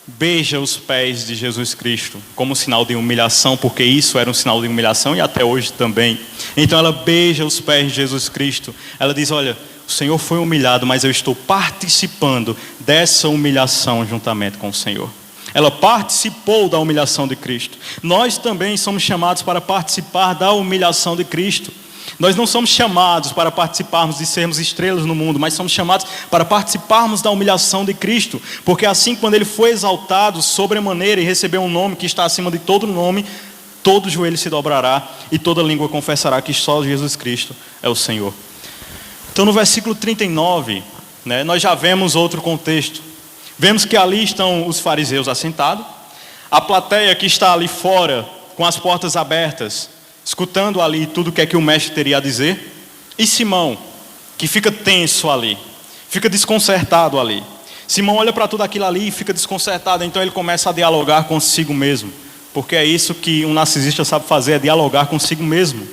beija os pés de Jesus Cristo como sinal de humilhação, porque isso era um sinal de humilhação e até hoje também. Então ela beija os pés de Jesus Cristo. Ela diz: olha, o Senhor foi humilhado, mas eu estou participando dessa humilhação juntamente com o Senhor. Ela participou da humilhação de Cristo. Nós também somos chamados para participar da humilhação de Cristo. Nós não somos chamados para participarmos de sermos estrelas no mundo, mas somos chamados para participarmos da humilhação de Cristo. Porque assim, quando Ele foi exaltado sobremaneira e recebeu um nome que está acima de todo nome, todo joelho se dobrará e toda língua confessará que só Jesus Cristo é o Senhor. Então no versículo 39, nós já vemos outro contexto. Vemos que ali estão os fariseus assentados, a plateia que está ali fora, com as portas abertas, escutando ali tudo o que é que o mestre teria a dizer, e Simão, que fica tenso ali, fica desconcertado ali. Simão olha para tudo aquilo ali e fica desconcertado, então ele começa a dialogar consigo mesmo, porque é isso que um narcisista sabe fazer, é dialogar consigo mesmo.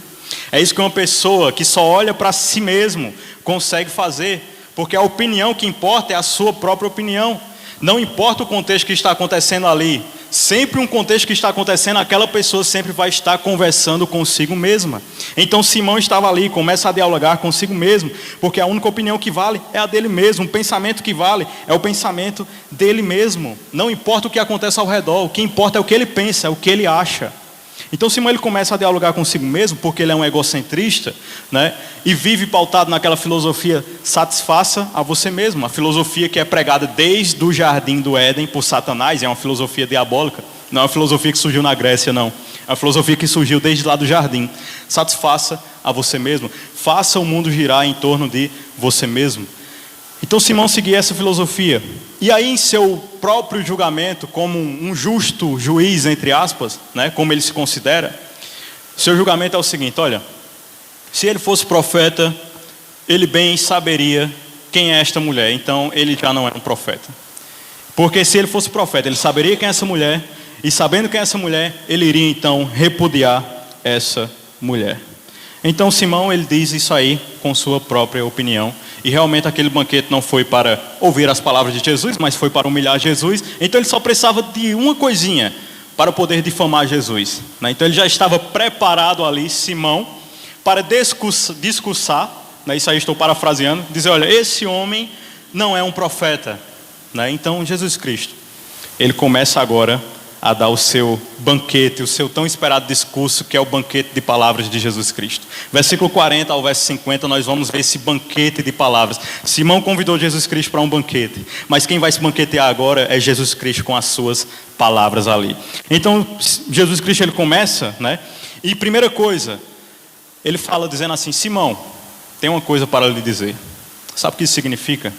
É isso que uma pessoa que só olha para si mesmo consegue fazer, porque a opinião que importa é a sua própria opinião. Não importa o contexto que está acontecendo ali, sempre um contexto que está acontecendo, aquela pessoa sempre vai estar conversando consigo mesma. Então Simão estava ali, começa a dialogar consigo mesmo, porque a única opinião que vale é a dele mesmo, o pensamento que vale é o pensamento dele mesmo. Não importa o que acontece ao redor, o que importa é o que ele pensa, é o que ele acha. Então Simão ele começa a dialogar consigo mesmo, porque ele é um egocentrista, e vive pautado naquela filosofia: satisfaça a você mesmo. A filosofia que é pregada desde o jardim do Éden por Satanás, é uma filosofia diabólica. Não é uma filosofia que surgiu na Grécia, não. É uma filosofia que surgiu desde lá do jardim. Satisfaça a você mesmo. Faça o mundo girar em torno de você mesmo. Então Simão seguia essa filosofia. E aí, em seu próprio julgamento, como um justo juiz, entre aspas, como ele se considera, seu julgamento é o seguinte: olha, se ele fosse profeta, ele bem saberia quem é esta mulher, então ele já não é um profeta. Porque se ele fosse profeta, ele saberia quem é essa mulher, e sabendo quem é essa mulher, ele iria então repudiar essa mulher. Então Simão ele diz isso aí com sua própria opinião. E realmente aquele banquete não foi para ouvir as palavras de Jesus, mas foi para humilhar Jesus. Então ele só precisava de uma coisinha para poder difamar Jesus. Então ele já estava preparado ali, Simão, para discursar, isso aí estou parafraseando, dizer: olha, esse homem não é um profeta. Então Jesus Cristo, ele começa agora a dar o seu banquete, o seu tão esperado discurso, que é o banquete de palavras de Jesus Cristo. Versículo 40 ao verso 50, nós vamos ver esse banquete de palavras. Simão convidou Jesus Cristo para um banquete, mas quem vai se banquetear agora é Jesus Cristo com as suas palavras ali. Então, Jesus Cristo ele começa, e primeira coisa, ele fala dizendo assim: Simão, tem uma coisa para lhe dizer. Sabe o que isso significa?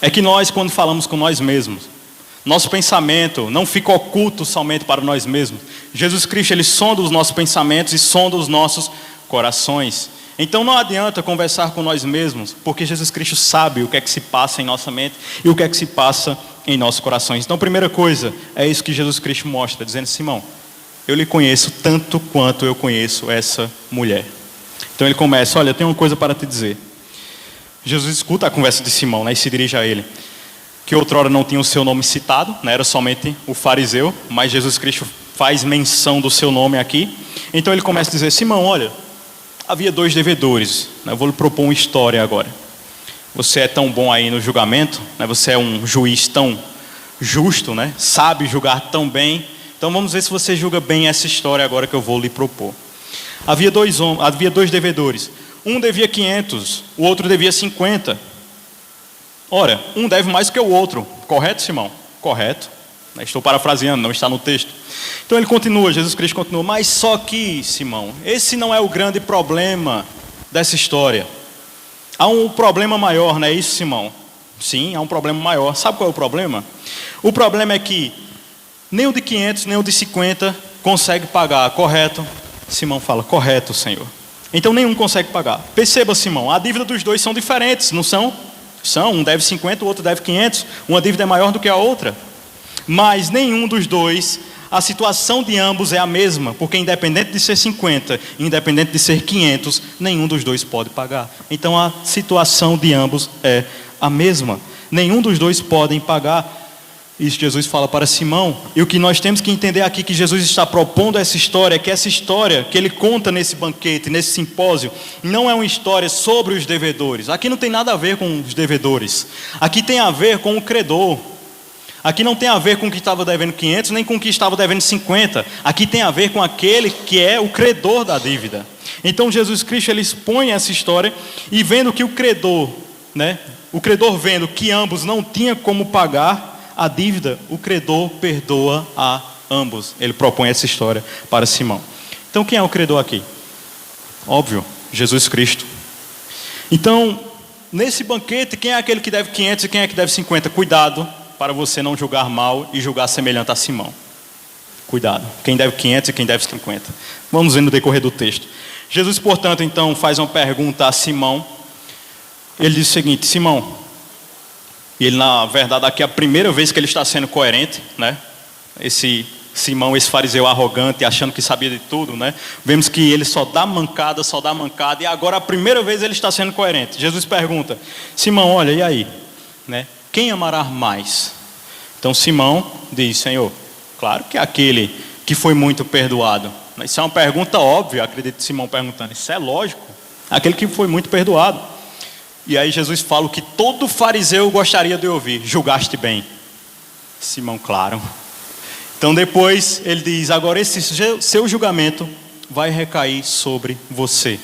É que nós, quando falamos com nós mesmos, nosso pensamento não fica oculto somente para nós mesmos. Jesus Cristo, ele sonda os nossos pensamentos e sonda os nossos corações. Então não adianta conversar com nós mesmos, porque Jesus Cristo sabe o que é que se passa em nossa mente e o que é que se passa em nossos corações. Então, primeira coisa, é isso que Jesus Cristo mostra, dizendo: Simão, eu lhe conheço tanto quanto eu conheço essa mulher. Então ele começa: olha, eu tenho uma coisa para te dizer. Jesus escuta a conversa de Simão, e se dirige a ele, que outrora não tinha o seu nome citado, era somente o fariseu, mas Jesus Cristo faz menção do seu nome aqui. Então ele começa a dizer: Simão, olha, havia 2 devedores, eu vou lhe propor uma história agora. Você é tão bom aí no julgamento, você é um juiz tão justo, sabe julgar tão bem. Então vamos ver se você julga bem essa história agora que eu vou lhe propor. Havia 2 devedores, um devia 500, o outro devia 50. Ora, um deve mais que o outro, correto, Simão? Correto. Estou parafraseando, não está no texto. Então ele continua, Jesus Cristo continua: mas só que, Simão, esse não é o grande problema dessa história. Há um problema maior, não é isso, Simão? Sim, há um problema maior. Sabe qual é o problema? O problema é que nem o de 500, nem o de 50 consegue pagar, correto? Simão fala: correto, Senhor. Então nenhum consegue pagar. Perceba, Simão, a dívida dos dois são diferentes, não são? Um deve 50, o outro deve 500. Uma dívida é maior do que a outra. Mas nenhum dos dois, a situação de ambos é a mesma. Porque independente de ser 50, independente de ser 500, nenhum dos dois pode pagar. Então a situação de ambos é a mesma. Nenhum dos dois podem pagar. Isso Jesus fala para Simão. E o que nós temos que entender aqui que Jesus está propondo essa história, é que essa história que ele conta nesse banquete, nesse simpósio, não é uma história sobre os devedores. Aqui não tem nada a ver com os devedores. Aqui tem a ver com o credor. Aqui não tem a ver com o que estava devendo 500, nem com o que estava devendo 50. Aqui tem a ver com aquele que é o credor da dívida. Então Jesus Cristo, ele expõe essa história e vendo que o credor vendo que ambos não tinham como pagar a dívida, o credor perdoa a ambos. Ele propõe essa história para Simão. Então quem é o credor aqui? Óbvio, Jesus Cristo. Então, nesse banquete, quem é aquele que deve 500 e quem é que deve 50? Cuidado para você não julgar mal e julgar semelhante a Simão. Cuidado, quem deve 500 e quem deve 50. Vamos ver no decorrer do texto. Jesus, portanto, então faz uma pergunta a Simão. Ele diz o seguinte: Simão, e ele, na verdade, aqui é a primeira vez que ele está sendo coerente, né? Esse Simão, esse fariseu arrogante, achando que sabia de tudo, né? Vemos que ele só dá mancada, e agora a primeira vez ele está sendo coerente. Jesus pergunta: Simão, olha, e aí? Né? Quem amará mais? Então Simão diz: Senhor, claro que é aquele que foi muito perdoado. Isso é uma pergunta óbvia, acredito que Simão perguntando. Isso é lógico, aquele que foi muito perdoado. E aí Jesus fala o que todo fariseu gostaria de ouvir: julgaste bem. Simão, claro. Então depois ele diz: agora esse seu julgamento vai recair sobre você.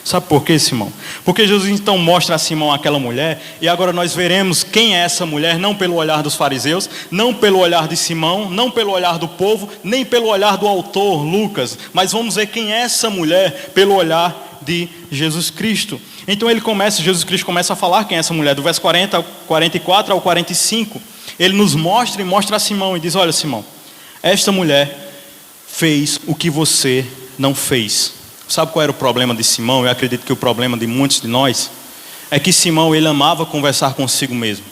Sabe por quê, Simão? Porque Jesus então mostra a Simão aquela mulher, e agora nós veremos quem é essa mulher, não pelo olhar dos fariseus, não pelo olhar de Simão, não pelo olhar do povo, nem pelo olhar do autor, Lucas, mas vamos ver quem é essa mulher pelo olhar de Jesus Cristo. Então Jesus Cristo começa a falar quem é essa mulher, do verso 40 ao 44 ao 45, ele nos mostra e mostra a Simão e diz: olha, Simão, esta mulher fez o que você não fez. Sabe qual era o problema de Simão? Eu acredito que o problema de muitos de nós é que Simão, ele amava conversar consigo mesmo.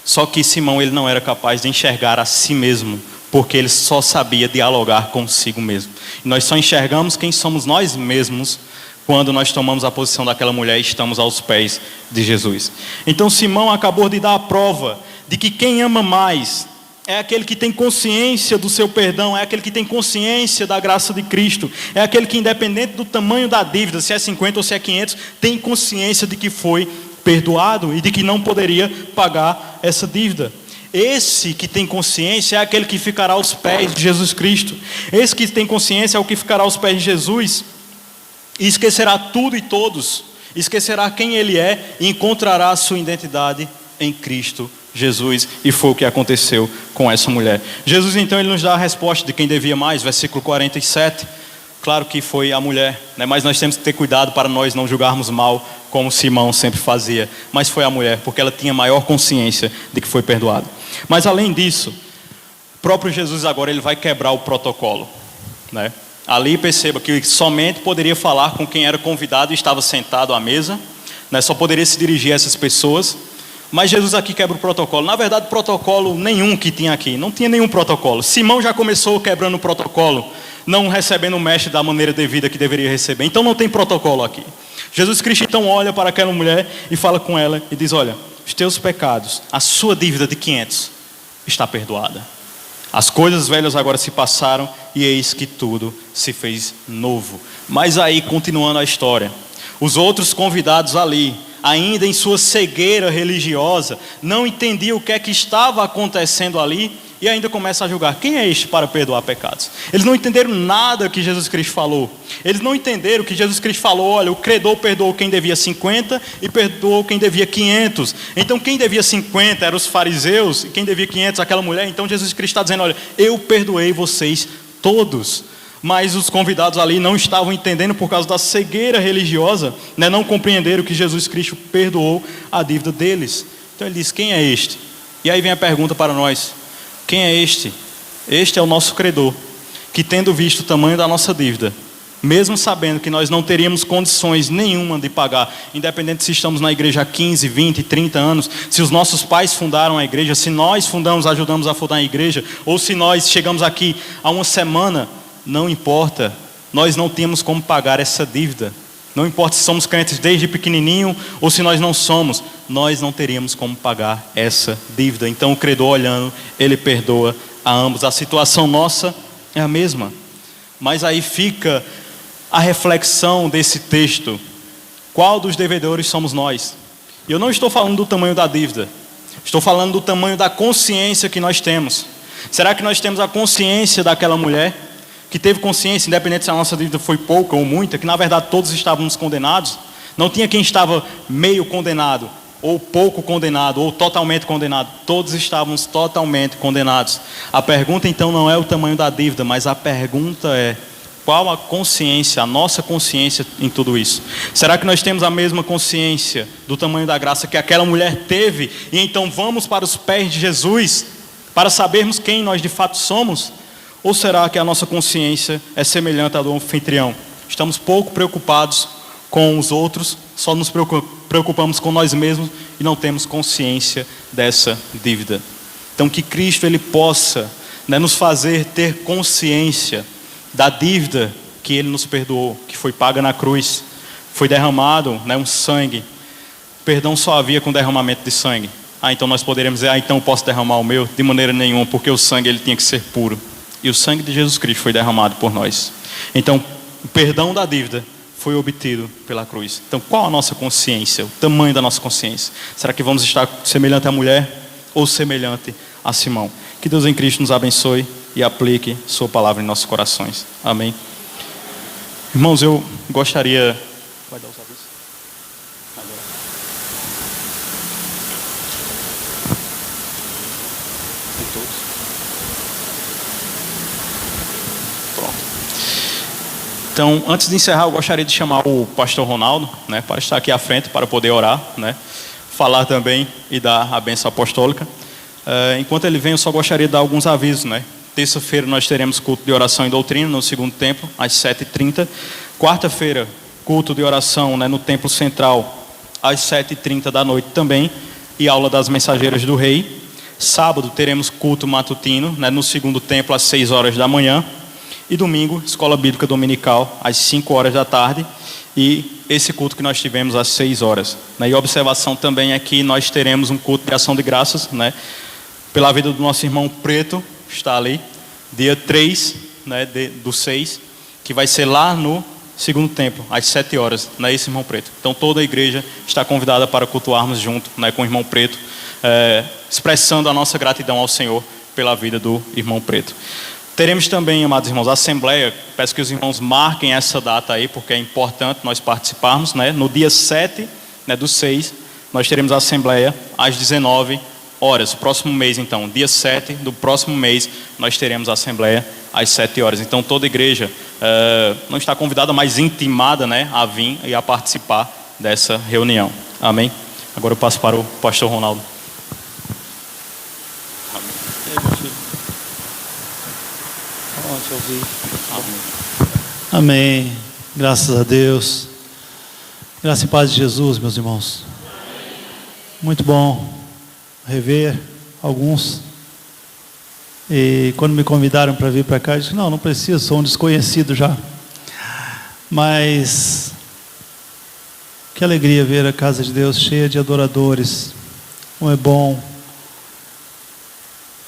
Só que Simão, ele não era capaz de enxergar a si mesmo, porque ele só sabia dialogar consigo mesmo. E nós só enxergamos quem somos nós mesmos quando nós tomamos a posição daquela mulher e estamos aos pés de Jesus. Então Simão acabou de dar a prova de que quem ama mais é aquele que tem consciência do seu perdão, é aquele que tem consciência da graça de Cristo, é aquele que, independente do tamanho da dívida, se é 50 ou se é 500, tem consciência de que foi perdoado e de que não poderia pagar essa dívida. Esse que tem consciência é aquele que ficará aos pés de Jesus Cristo. Esse que tem consciência é o que ficará aos pés de Jesus e esquecerá tudo e todos, esquecerá quem ele é e encontrará a sua identidade em Cristo Jesus. E foi o que aconteceu com essa mulher. Jesus então ele nos dá a resposta de quem devia mais, versículo 47. Claro que foi a mulher, né? Mas nós temos que ter cuidado para nós não julgarmos mal como Simão sempre fazia. Mas foi a mulher, porque ela tinha maior consciência de que foi perdoado. Mas além disso, o próprio Jesus agora ele vai quebrar o protocolo, né? Ali perceba que somente poderia falar com quem era convidado e estava sentado à mesa, né? Só poderia se dirigir a essas pessoas. Mas Jesus aqui quebra o protocolo. Na verdade, protocolo nenhum que tinha aqui. Não tinha nenhum protocolo. Simão já começou quebrando o protocolo, não recebendo o mestre da maneira devida que deveria receber. Então não tem protocolo aqui. Jesus Cristo então olha para aquela mulher e fala com ela e diz: olha, os teus pecados, a sua dívida de 500 está perdoada. As coisas velhas agora se passaram e eis que tudo se fez novo. Mas aí, continuando a história, os outros convidados ali, ainda em sua cegueira religiosa, não entendiam o que é que estava acontecendo ali e ainda começam a julgar: quem é este para perdoar pecados? Eles não entenderam nada que Jesus Cristo falou. Eles não entenderam que Jesus Cristo falou: olha, o credor perdoou quem devia 50 e perdoou quem devia 500. Então quem devia 50 eram os fariseus e quem devia 500 aquela mulher. Então Jesus Cristo está dizendo: olha, eu perdoei vocês todos. Mas os convidados ali não estavam entendendo por causa da cegueira religiosa, né? Não compreenderam que Jesus Cristo perdoou a dívida deles. Então ele diz: quem é este? E aí vem a pergunta para nós: quem é este? Este é o nosso credor, que tendo visto o tamanho da nossa dívida, mesmo sabendo que nós não teríamos condições nenhuma de pagar, independente se estamos na igreja há 15, 20, 30 anos, se os nossos pais fundaram a igreja, se nós fundamos, ajudamos a fundar a igreja, ou se nós chegamos aqui há uma semana, não importa, nós não temos como pagar essa dívida. Não importa se somos crentes desde pequenininho ou se nós não somos, nós não teríamos como pagar essa dívida. Então o credor olhando, ele perdoa a ambos. A situação nossa é a mesma. Mas aí fica a reflexão desse texto. Qual dos devedores somos nós? E eu não estou falando do tamanho da dívida. Estou falando do tamanho da consciência que nós temos. Será que nós temos a consciência daquela mulher que teve consciência, independente se a nossa dívida foi pouca ou muita, que na verdade todos estávamos condenados? Não tinha quem estava meio condenado, ou pouco condenado, ou totalmente condenado. Todos estávamos totalmente condenados. A pergunta então não é o tamanho da dívida, mas a pergunta é: qual a consciência, a nossa consciência em tudo isso? Será que nós temos a mesma consciência do tamanho da graça que aquela mulher teve? E então vamos para os pés de Jesus para sabermos quem nós de fato somos? Ou será que a nossa consciência é semelhante à do anfitrião? Estamos pouco preocupados com os outros, só nos preocupamos com nós mesmos e não temos consciência dessa dívida. Então que Cristo ele possa, nos fazer ter consciência da dívida que Ele nos perdoou, que foi paga na cruz, foi derramado, um sangue. Perdão só havia com derramamento de sangue. Então nós poderíamos dizer: então eu posso derramar o meu? De maneira nenhuma, porque o sangue ele tinha que ser puro. E o sangue de Jesus Cristo foi derramado por nós. Então o perdão da dívida foi obtido pela cruz. Então qual a nossa consciência, o tamanho da nossa consciência? Será que vamos estar semelhante à mulher ou semelhante a Simão? Que Deus em Cristo nos abençoe e aplique sua palavra em nossos corações. Amém. Irmãos, eu gostaria... Vai dar os avisos? Agora. Em todos? Pronto. Então, antes de encerrar, eu gostaria de chamar o pastor Ronaldo, para estar aqui à frente, para poder orar, falar também e dar a bênção apostólica. Enquanto ele vem, eu só gostaria de dar alguns avisos, Terça-feira nós teremos culto de oração e doutrina no segundo templo, às 7h30. Quarta-feira, culto de oração no templo central, às 7h30 da noite também. E aula das mensageiras do rei. Sábado teremos culto matutino, no segundo templo, às 6 horas da manhã. E domingo, escola bíblica dominical, às 5 horas da tarde. E esse culto que nós tivemos às 6 horas. E a observação também é que nós teremos um culto de ação de graças, pela vida do nosso irmão Preto, está ali, dia 3 do 6, que vai ser lá no segundo templo, às 7 horas, esse irmão Preto. Então toda a igreja está convidada para cultuarmos junto com o irmão Preto, expressando a nossa gratidão ao Senhor pela vida do irmão Preto. Teremos também, amados irmãos, a assembleia. Peço que os irmãos marquem essa data aí, porque é importante nós participarmos, no dia 7 do 6, nós teremos a assembleia às 19 horas, próximo mês então, dia 7 do próximo mês, nós teremos a assembleia às 7 horas. Então toda a igreja não está convidada, mas intimada a vir e a participar dessa reunião. Amém? Agora eu passo para o pastor Ronaldo.
Amém. Graças a Deus. Graça e paz de Jesus, meus irmãos. Muito bom rever alguns. E quando me convidaram para vir para cá, eu disse: não preciso, sou um desconhecido já. Mas que alegria ver a casa de Deus cheia de adoradores. Como é bom.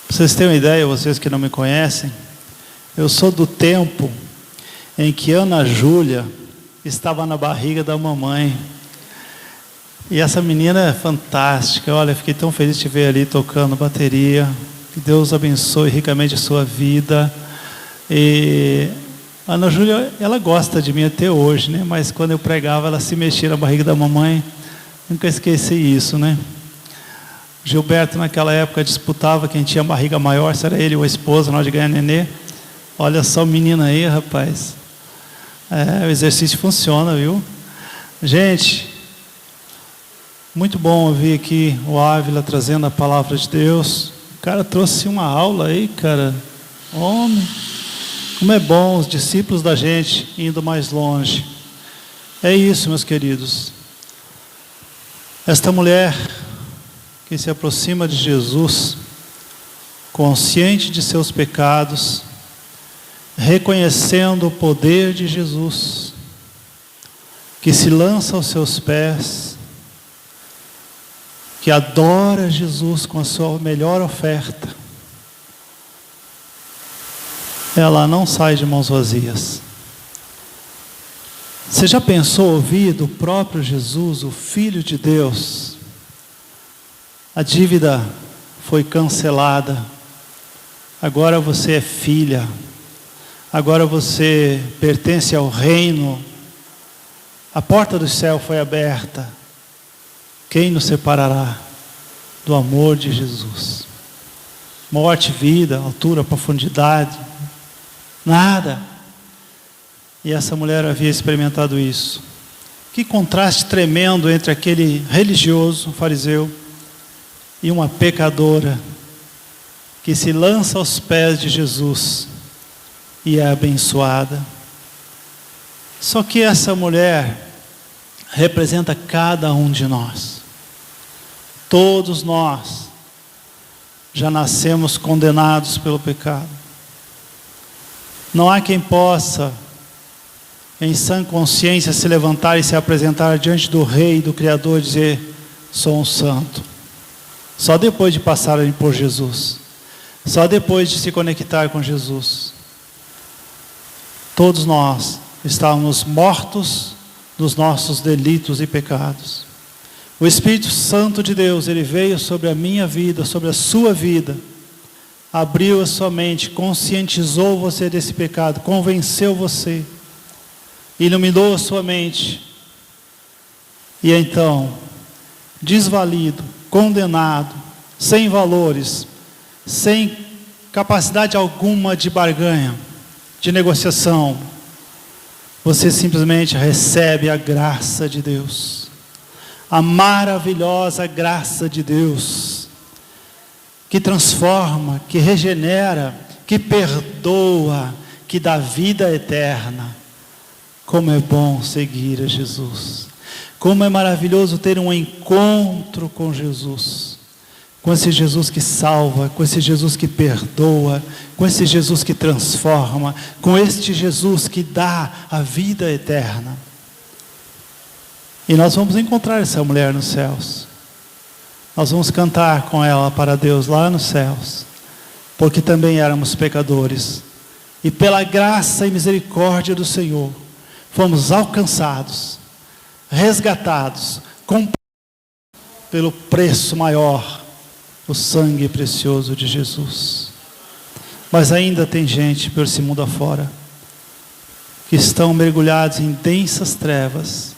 Pra vocês terem uma ideia, vocês que não me conhecem, eu sou do tempo em que Ana Júlia estava na barriga da mamãe. E essa menina é fantástica. Olha, fiquei tão feliz de ver ali tocando bateria. Que Deus abençoe ricamente a sua vida. E a Ana Júlia, ela gosta de mim até hoje, Mas quando eu pregava, ela se mexia na barriga da mamãe. Nunca esqueci isso, Gilberto, naquela época, disputava quem tinha barriga maior, se era ele ou a esposa, na hora de ganhar nenê. Olha só o menino aí, rapaz. O exercício funciona, viu? Gente, muito bom ouvir aqui o Ávila trazendo a palavra de Deus. O cara trouxe uma aula aí, cara. Homem, como é bom os discípulos da gente indo mais longe. É isso, meus queridos. Esta mulher que se aproxima de Jesus, consciente de seus pecados, reconhecendo o poder de Jesus, que se lança aos seus pés, que adora Jesus com a sua melhor oferta, ela não sai de mãos vazias. Você já pensou ouvir do próprio Jesus, o Filho de Deus? A dívida foi cancelada, agora você é filha, agora você pertence ao reino, a porta do céu foi aberta. Quem nos separará do amor de Jesus? Morte, vida, altura, profundidade, nada. E essa mulher havia experimentado isso. Que contraste tremendo entre aquele religioso, fariseu, e uma pecadora que se lança aos pés de Jesus e é abençoada. Só que essa mulher representa cada um de nós. Todos nós já nascemos condenados pelo pecado. Não há quem possa, em sã consciência, se levantar e se apresentar diante do Rei, do Criador, e dizer: sou um santo. Só depois de passarem por Jesus. Só depois de se conectar com Jesus. Todos nós estávamos mortos dos nossos delitos e pecados. O Espírito Santo de Deus, ele veio sobre a minha vida, sobre a sua vida, abriu a sua mente, conscientizou você desse pecado, convenceu você, iluminou a sua mente, e então, desvalido, condenado, sem valores, sem capacidade alguma de barganha, de negociação, você simplesmente recebe a graça de Deus, a maravilhosa graça de Deus, que transforma, que regenera, que perdoa, que dá vida eterna. Como é bom seguir a Jesus, como é maravilhoso ter um encontro com Jesus, com esse Jesus que salva, com esse Jesus que perdoa, com esse Jesus que transforma, com este Jesus que dá a vida eterna. E nós vamos encontrar essa mulher nos céus. Nós vamos cantar com ela para Deus lá nos céus, porque também éramos pecadores, e pela graça e misericórdia do Senhor, fomos alcançados, resgatados, comprados pelo preço maior, o sangue precioso de Jesus. Mas ainda tem gente por esse mundo afora, que estão mergulhados em densas trevas.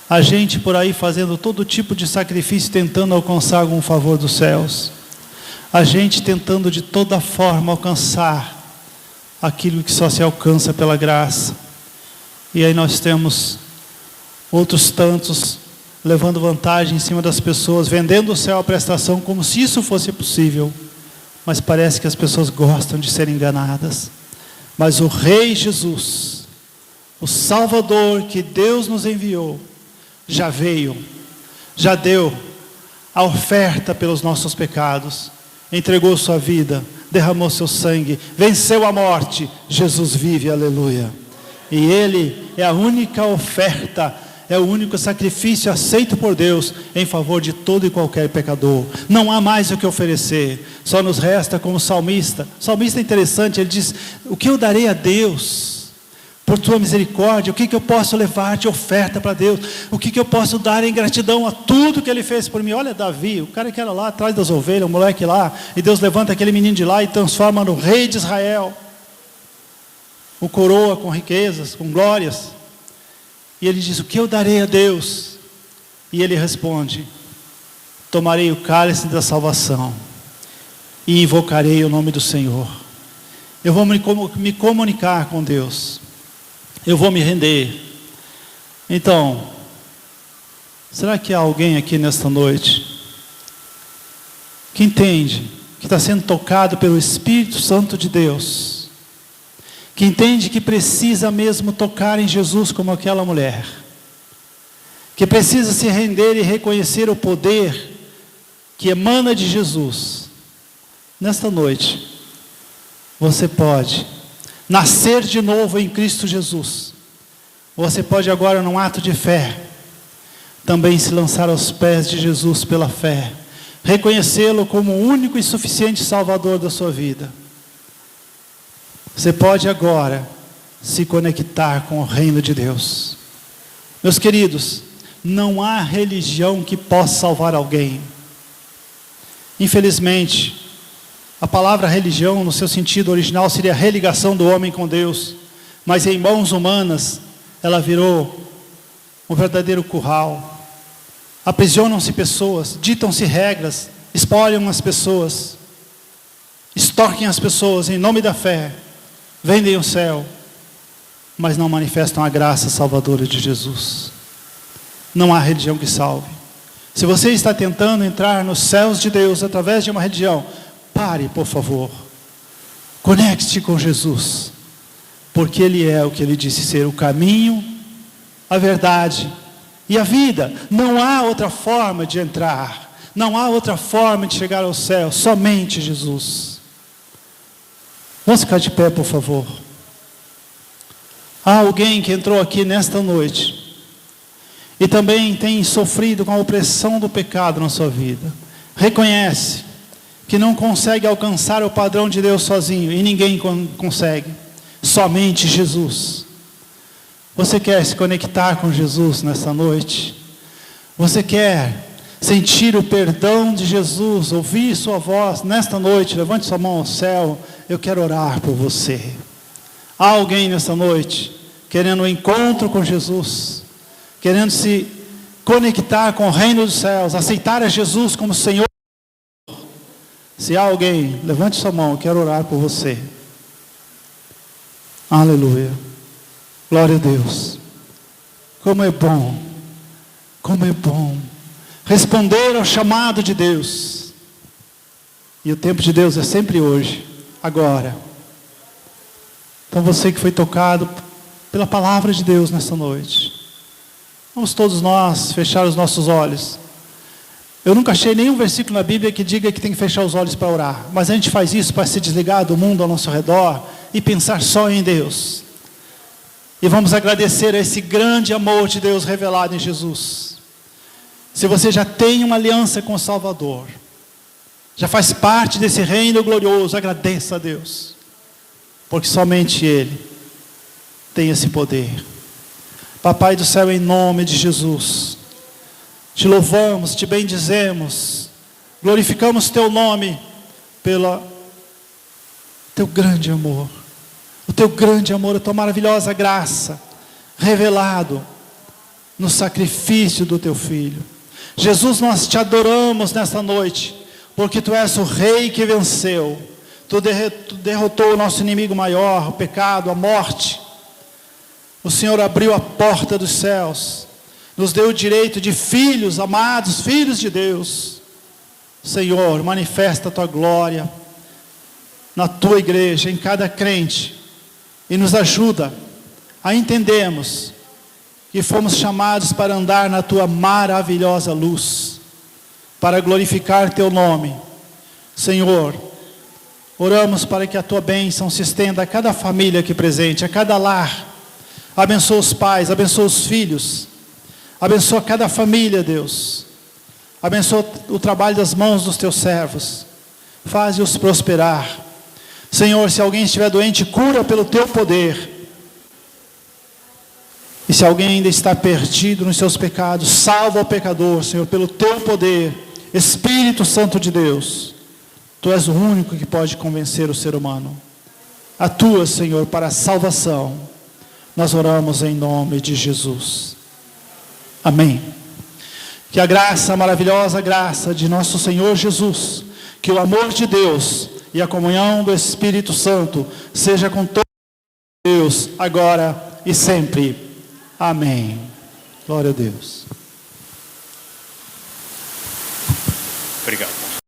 A gente por aí fazendo todo tipo de sacrifício, tentando alcançar algum favor dos céus. A gente tentando de toda forma alcançar aquilo que só se alcança pela graça. E aí nós temos outros tantos levando vantagem em cima das pessoas, vendendo o céu à prestação como se isso fosse possível. Mas parece que as pessoas gostam de ser enganadas. Mas o Rei Jesus, o Salvador que Deus nos enviou, já veio, já deu a oferta pelos nossos pecados, entregou sua vida, derramou seu sangue, venceu a morte. Jesus vive, aleluia. E Ele é a única oferta, é o único sacrifício aceito por Deus em favor de todo e qualquer pecador. Não há mais o que oferecer, só nos resta como salmista. O salmista é interessante, ele diz: o que eu darei a Deus por tua misericórdia? O que eu posso levar de oferta para Deus? O que eu posso dar em gratidão a tudo que Ele fez por mim? Olha Davi, o cara que era lá atrás das ovelhas, o moleque lá, e Deus levanta aquele menino de lá e transforma no rei de Israel, o coroa com riquezas, com glórias. E ele diz: o que eu darei a Deus? E ele responde: tomarei o cálice da salvação e invocarei o nome do Senhor. Eu vou me comunicar com Deus, eu vou me render. Então, será que há alguém aqui nesta noite que entende, que está sendo tocado pelo Espírito Santo de Deus, que entende que precisa mesmo tocar em Jesus como aquela mulher, que precisa se render e reconhecer o poder que emana de Jesus? Nesta noite, você pode nascer de novo em Cristo Jesus, Você pode agora, num ato de fé, também se lançar aos pés de Jesus pela fé, reconhecê-lo como o único e suficiente Salvador da sua vida. Você pode agora se conectar com o reino de Deus. Meus queridos, não há religião que possa salvar alguém. Infelizmente, a palavra religião, no seu sentido original, seria a religação do homem com Deus, mas em mãos humanas, ela virou um verdadeiro curral. Aprisionam-se pessoas, ditam-se regras, espoliam as pessoas, extorquem as pessoas em nome da fé, vendem o céu, mas não manifestam a graça salvadora de Jesus. Não há religião que salve. Se você está tentando entrar nos céus de Deus através de uma religião, pare, por favor. Conecte-se com Jesus, porque Ele é o que Ele disse ser: o caminho, a verdade e a vida. Não há outra forma de entrar, não há outra forma de chegar ao céu, somente Jesus. Vamos ficar de pé, por favor. Há alguém que entrou aqui nesta noite e também tem sofrido com a opressão do pecado na sua vida. Reconhece que não consegue alcançar o padrão de Deus sozinho, e ninguém consegue, somente Jesus. Você quer se conectar com Jesus nessa noite? Você quer sentir o perdão de Jesus, ouvir sua voz nesta noite? Levante sua mão ao céu, eu quero orar por você. Há alguém nessa noite querendo um encontro com Jesus, querendo se conectar com o reino dos céus, aceitar a Jesus como Senhor? Se há alguém, levante sua mão, eu quero orar por você. Aleluia. Glória a Deus. Como é bom responder ao chamado de Deus. E o tempo de Deus é sempre hoje, agora. Então você que foi tocado pela palavra de Deus nessa noite, vamos todos nós fechar os nossos olhos. Eu nunca achei nenhum versículo na Bíblia que diga que tem que fechar os olhos para orar, mas a gente faz isso para se desligar do mundo ao nosso redor e pensar só em Deus. E vamos agradecer a esse grande amor de Deus revelado em Jesus. Se você já tem uma aliança com o Salvador, já faz parte desse reino glorioso, agradeça a Deus, porque somente Ele tem esse poder. Papai do céu, em nome de Jesus, te louvamos, te bendizemos, glorificamos teu nome pelo teu grande amor, o teu grande amor, a tua maravilhosa graça, revelado no sacrifício do teu Filho. Jesus, nós te adoramos nesta noite, porque tu és o Rei que venceu, tu derrotou o nosso inimigo maior, o pecado, a morte. O Senhor abriu a porta dos céus, nos deu o direito de filhos amados, filhos de Deus. Senhor, manifesta a tua glória na tua igreja, em cada crente, e nos ajuda a entendermos que fomos chamados para andar na tua maravilhosa luz, para glorificar teu nome. Senhor, oramos para que a tua bênção se estenda a cada família aqui presente, a cada lar. Abençoa os pais, abençoa os filhos, abençoa cada família, Deus. Abençoa o trabalho das mãos dos teus servos, faze-os prosperar. Senhor, se alguém estiver doente, cura pelo teu poder. E se alguém ainda está perdido nos seus pecados, salva o pecador, Senhor, pelo teu poder. Espírito Santo de Deus, tu és o único que pode convencer o ser humano. Atua, Senhor, para a salvação. Nós oramos em nome de Jesus. Amém. Que a graça, a maravilhosa graça de nosso Senhor Jesus, que o amor de Deus e a comunhão do Espírito Santo seja com todos Deus, agora e sempre. Amém. Glória a Deus.
Obrigado.